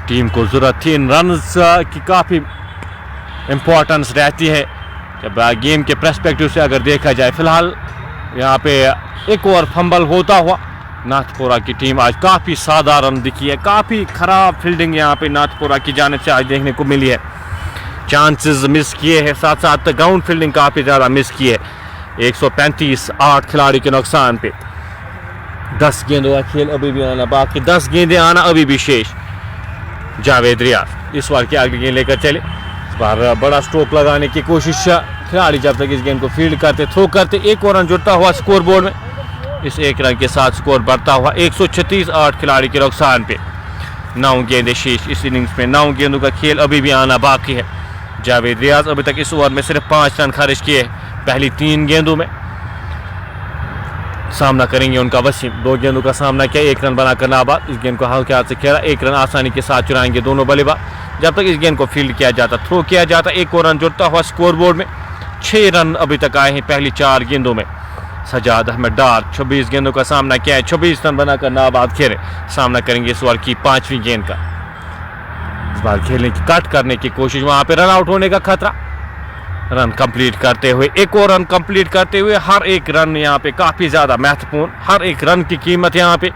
टीम को जरूरत थी इन रन्स की, काफ़ी इम्पोर्टेंस रहती है जब गेम के पर्सपेक्टिव से अगर देखा जाए। फिलहाल यहाँ पे एक और फंबल होता हुआ नाथपुरा की टीम आज काफ़ी सादा रन दिखी है। काफ़ी ख़राब फील्डिंग यहाँ पे नाथपुरा की जानिब से आज देखने को मिली है। चांसेस मिस किए हैं, साथ साथ ग्राउंड फील्डिंग काफ़ी ज़्यादा मिस की है। 135, 8 खिलाड़ी के नुकसान पे। 10 गेंदों का खेल अभी भी आना बाकी, 10 गेंदें आना अभी भी शेष। जावेद रियाज इस बार की अगली गेंद लेकर चले। इस बार बड़ा स्ट्रोक लगाने की कोशिश खिलाड़ी जब तक इस गेंद को फील्ड करते, थ्रो करते। 1 और रन जुड़ता हुआ स्कोर बोर्ड में। इस 1 रन के साथ स्कोर बढ़ता हुआ 136, 8 खिलाड़ी के नुकसान पे। 9 गेंदें शेष इस इनिंग्स में। 9 गेंदों का खेल अभी भी आना बाकी है। जावेद रियाज अभी तक इस ओवर में सिर्फ 5 रन खर्च किए पहली 3 गेंदों में। सामना करेंगे उनका वसीम। 2 गेंदों का सामना किया, 1 रन बनाकर नाबाद। इस गेंद को हल्के हाथ से खेला, 1 रन आसानी के साथ चुराएंगे दोनों बल्लेबाज। जब तक इस गेंद को फील्ड किया जाता, थ्रो किया जाता। 1 और रन जुड़ता हुआ स्कोर बोर्ड में। 6 रन अभी तक आए हैं पहली 4 गेंदों में। सजाद अहमद डार 26 गेंदों का सामना किया है, 26 रन बनाकर नाबाद खेले। सामना करेंगे इस ओवर की 5वीं गेंद का। इस बार खेलने की कट करने की कोशिश, वहां पे रन आउट होने का खतरा। रन कंप्लीट करते हुए, 1 और रन कंप्लीट करते हुए। हर एक रन यहाँ पे काफी ज्यादा महत्वपूर्ण, हर एक रन की कीमत यहाँ पे।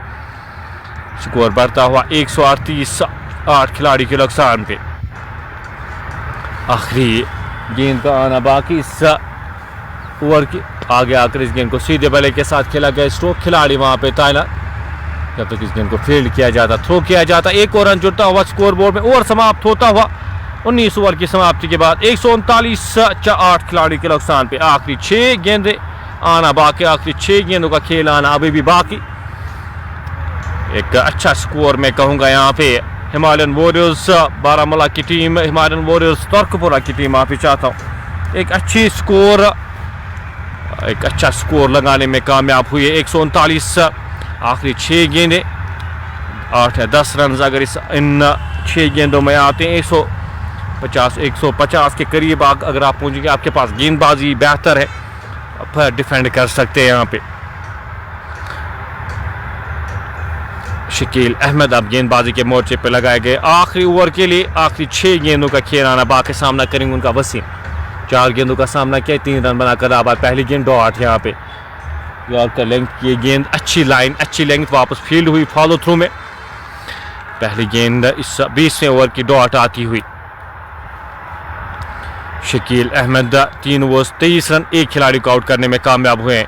स्कोर बढ़ता हुआ 138, 8 खिलाड़ी के नुकसान पे। आखिरी गेंद का आना बाकी इस ओवर की। आगे आकर इस गेंद को सीधे बल्ले के साथ खेला गया स्ट्रोक। खिलाड़ी वहां पे तैनात। जब तक इस गेंद को फील्ड किया जाता, थ्रो किया जाता। 1 और रन जुड़ता हुआ स्कोर बोर्ड में। ओवर समाप्त होता हुआ 19 ओवर की समाप्ति के बाद 139, 8 खिलाड़ी के नुकसान पे। आखिरी 6 गेंदें आना बाकी। आखिरी 6 गेंदों का खेल आना अभी भी बाकी। एक अच्छा स्कोर मैं कहूँगा यहाँ पे हिमालयन वॉरियर्स बारामूला की टीम, हिमालयन वॉरियर्स तर्कपुरा की टीम माफी चाहता हूँ, एक अच्छा स्कोर लगाने में कामयाब हुई है। 139 आखिरी 6 गेंदें, 8 या 10 रन अगर इन 6 गेंदों में आते हैं 150 के करीब अगर आप पहुंचेंगे, आपके पास गेंदबाजी बेहतर है, आप डिफेंड कर सकते हैं। यहाँ पे शकील अहमद अब गेंदबाजी के मोर्चे पे लगाए गए। आखिरी ओवर के लिए आखिरी 6 गेंदों का खेल आना बाकी। सामना करेंगे उनका वसीम। 4 गेंदों का सामना किया, 3 रन बनाकर आबाद। पहली गेंद डॉट यहाँ पे यॉर्कर लेंथ की गेंद, अच्छी लाइन, अच्छी लेंथ वापस फील्ड हुई फॉलो थ्रू में। पहली गेंद इस 20वें ओवर की डॉट आती हुई। शकील अहमद 3 ओवर्स 23 रन, 1 खिलाड़ी को आउट करने में कामयाब हुए हैं।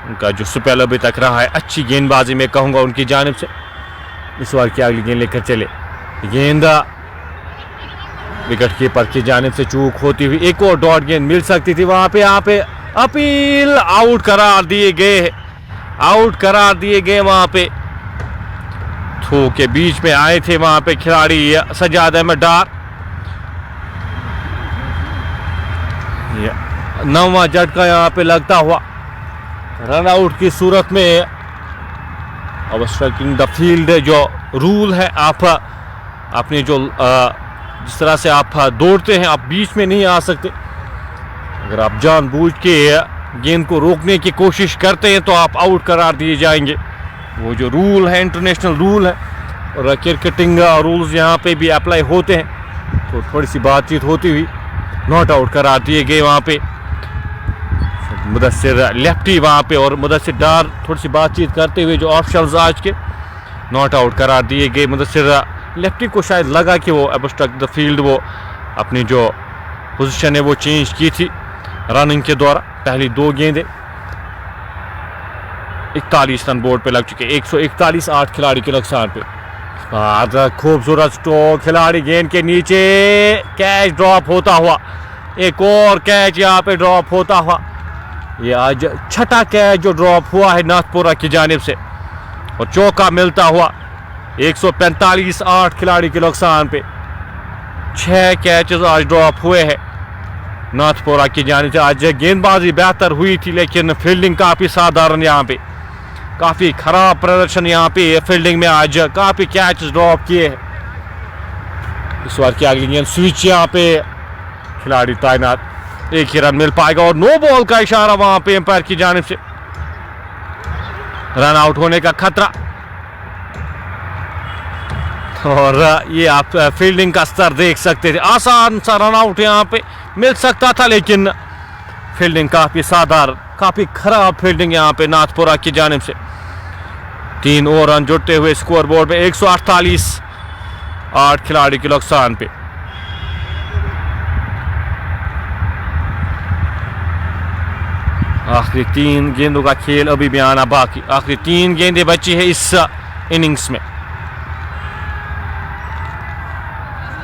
उनका जो स्पेल अभी तक रहा है अच्छी गेंदबाजी में कहूँगा उनकी जानिब से। इस ओवर की अगली गेंद लेकर चले। गेंद विकेट कीपर की जानिब से चूक होती हुई एक और डॉट गेंद मिल सकती थी वहां पे। यहाँ पे अपील आउट करार दिए गए, आउट करार दिए गए। वहां पे थ्रो के बीच में आए थे वहां पे खिलाड़ी सजाद अहमद डार। 9वां झटका यहाँ पे लगता हुआ रन आउट की सूरत में। अब स्ट्राइकिंग द फील्ड जो रूल है, आप अपने जो जिस तरह से आप दौड़ते हैं आप बीच में नहीं आ सकते। अगर आप जानबूझ के गेंद को रोकने की कोशिश करते हैं तो आप आउट करार दिए जाएंगे। वो जो रूल है, इंटरनेशनल रूल है, और क्रिकेटिंग रूल्स यहाँ पे भी अप्लाई होते हैं। तो थोड़ी सी बातचीत होती हुई नॉट आउट करार दिए गए वहाँ पे। मुदस्सिर लेफ्टी वहाँ पे और मुदस्सिर डार थोड़ी सी बातचीत करते हुए जो ऑप्शंस आज के नॉट आउट करार दिए गए। मुदस्सिर लेफ्टी को शायद लगा कि वो अबस्ट्रक्ट द फील्ड, वो अपनी जो पोजीशन है वो चेंज की थी रनिंग के द्वारा। पहली 2 गेंदें 41 रन बोर्ड पे लग चुके, 141 8 खिलाड़ी के नुकसान पे। खूबसूरत स्ट्रोक, खिलाड़ी गेंद के नीचे, कैच ड्रॉप होता हुआ, एक और कैच यहाँ पे ड्रॉप होता हुआ। ये आज 6ठा कैच जो ड्रॉप हुआ है नाथपुरा की जानिब से, और चौका मिलता हुआ 145 8 खिलाड़ी के नुकसान पे। 6 कैचेस आज ड्रॉप हुए हैं नाथपुरा की जानिब से। आज गेंदबाजी बेहतर हुई थी लेकिन फील्डिंग काफ़ी साधारण, यहाँ पे काफ़ी खराब प्रदर्शन यहाँ पे फील्डिंग में। आज काफ़ी कैचेस ड्रॉप किए हैं। इस बार की अगली गेंद स्विच, यहाँ पे खिलाड़ी तैनात, एक ही रन मिल पाएगा और नो बॉल का इशारा वहां पे एम्पायर की जानिब से। रन आउट होने का खतरा, और ये आप फील्डिंग का स्तर देख सकते थे। आसान सा रन आउट यहाँ पे मिल सकता था लेकिन फील्डिंग काफी साधारण, काफी खराब फील्डिंग यहाँ पे नाथपुरा की जानिब से। 3 और रन जुड़ते हुए स्कोर बोर्ड में 148 8 खिलाड़ी के नुकसान पे। आखिरी 3 गेंदों का खेल अभी भी आना बाकी। आखिरी 3 गेंदें बची है इस इनिंग्स में।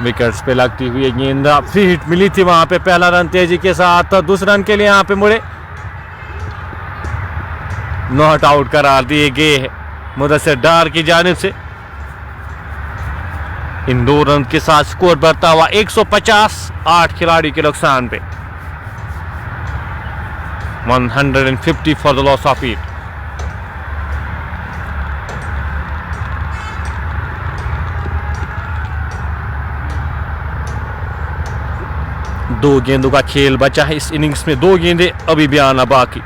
विकेट्स पे लगती हुई गेंद, फ्री हिट मिली थी वहां पे। पहला रन तेजी के साथ, दूसरे रन के लिए यहाँ पे मुड़े, नॉट आउट करार दिए गए हैं मुदस्सिर डार की जानिब से। इन 2 रन के साथ स्कोर बढ़ता हुआ 150 8 खिलाड़ी के नुकसान पे। 150 for the loss of 8. दो गेंदों का खेल बचा है इस इनिंग्स में। 2 गेंदें अभी भी आना बाकी।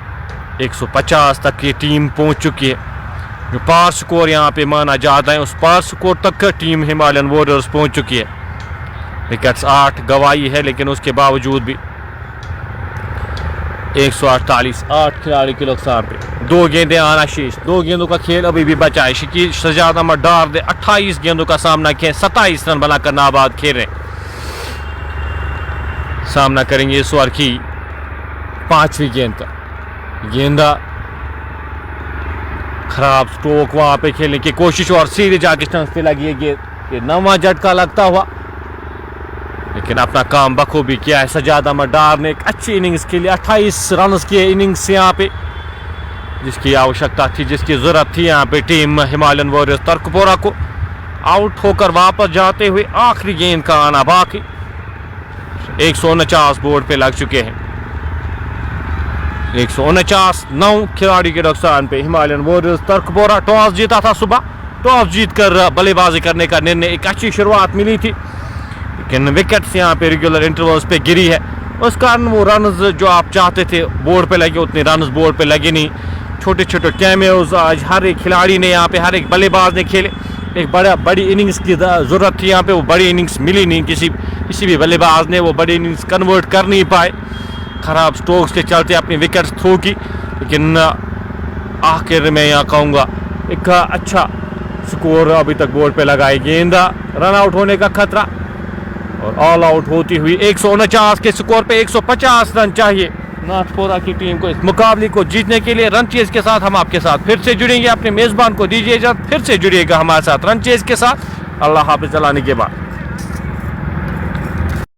150 तक की टीम पहुंच चुकी है। जो पार स्कोर यहाँ पे माना जाता है उस पार स्कोर तक टीम हिमालयन वॉरियर्स पहुंच चुकी है। विकेट्स 8 गंवाई है लेकिन उसके बावजूद भी 148 8 खिलाड़ी के नुकसान पे। 2 गेंदें आना शेष। 2 गेंदों का खेल अभी भी बचा है। शकील सजाद अहमद डार ने 28 गेंदों का सामना किया, 27 रन बनाकर नाबाद खेल रहे। सामना करेंगे इस ओवर की 5वीं गेंद का। गेंदा खराब स्ट्रोक वहां पे खेलने की कोशिश और सीधे जाके स्टंप्स पे लगी है गेंद। ये 9वां झटका लगता हुआ, लेकिन अपना काम बखूबी किया है सजाद अहमद डार ने। एक अच्छी इनिंग्स के लिए 28 रन की इनिंग्स यहाँ पे, जिसकी आवश्यकता थी, जिसकी जरूरत थी यहाँ पे टीम हिमालयन वॉरियर्स तर्कपोरा को। आउट होकर वापस जाते हुए आखिरी गेंद का आना बाकी। 149 बोर्ड पे लग चुके हैं। 149 9 खिलाड़ी के नुकसान पे हिमालयन वॉरियर्स तर्कपोरा। टॉस जीता था सुबह, टॉस जीतकर बल्लेबाजी करने का निर्णय। एक अच्छी शुरुआत मिली थी लेकिन विकेट्स यहाँ पे रेगुलर इंटरवल्स पे गिरी है, उस कारण वो रन्स जो आप चाहते थे बोर्ड पे लगे उतने रन्स बोर्ड पे लगे नहीं। छोटे छोटे कैमियोज आज हर एक खिलाड़ी ने यहाँ पे, हर एक बल्लेबाज ने खेले। एक बड़ी इनिंग्स की ज़रूरत थी यहाँ पे, वो बड़ी इनिंग्स मिली नहीं। किसी भी बल्लेबाज ने वो बड़ी इनिंग्स कन्वर्ट कर नहीं पाए। खराब स्ट्रोक्स के चलते अपनी विकेट्स थ्रो की। लेकिन आखिर में यहाँ कहूँगा एक अच्छा स्कोर अभी तक बोर्ड पे लगाई। गेंदा रन आउट होने का खतरा और ऑल आउट होती हुई 149 के स्कोर पे 150 रन चाहिए नाथपोरा की टीम को इस मुकाबले को जीतने के लिए। रन चेज के साथ हम आपके साथ फिर से जुड़ेंगे। अपने मेज़बान को दीजिए इजाज़त, फिर से जुड़िएगा हमारे साथ रन चेज के साथ। अल्लाह हाफ़िज़ चलाने के बाद।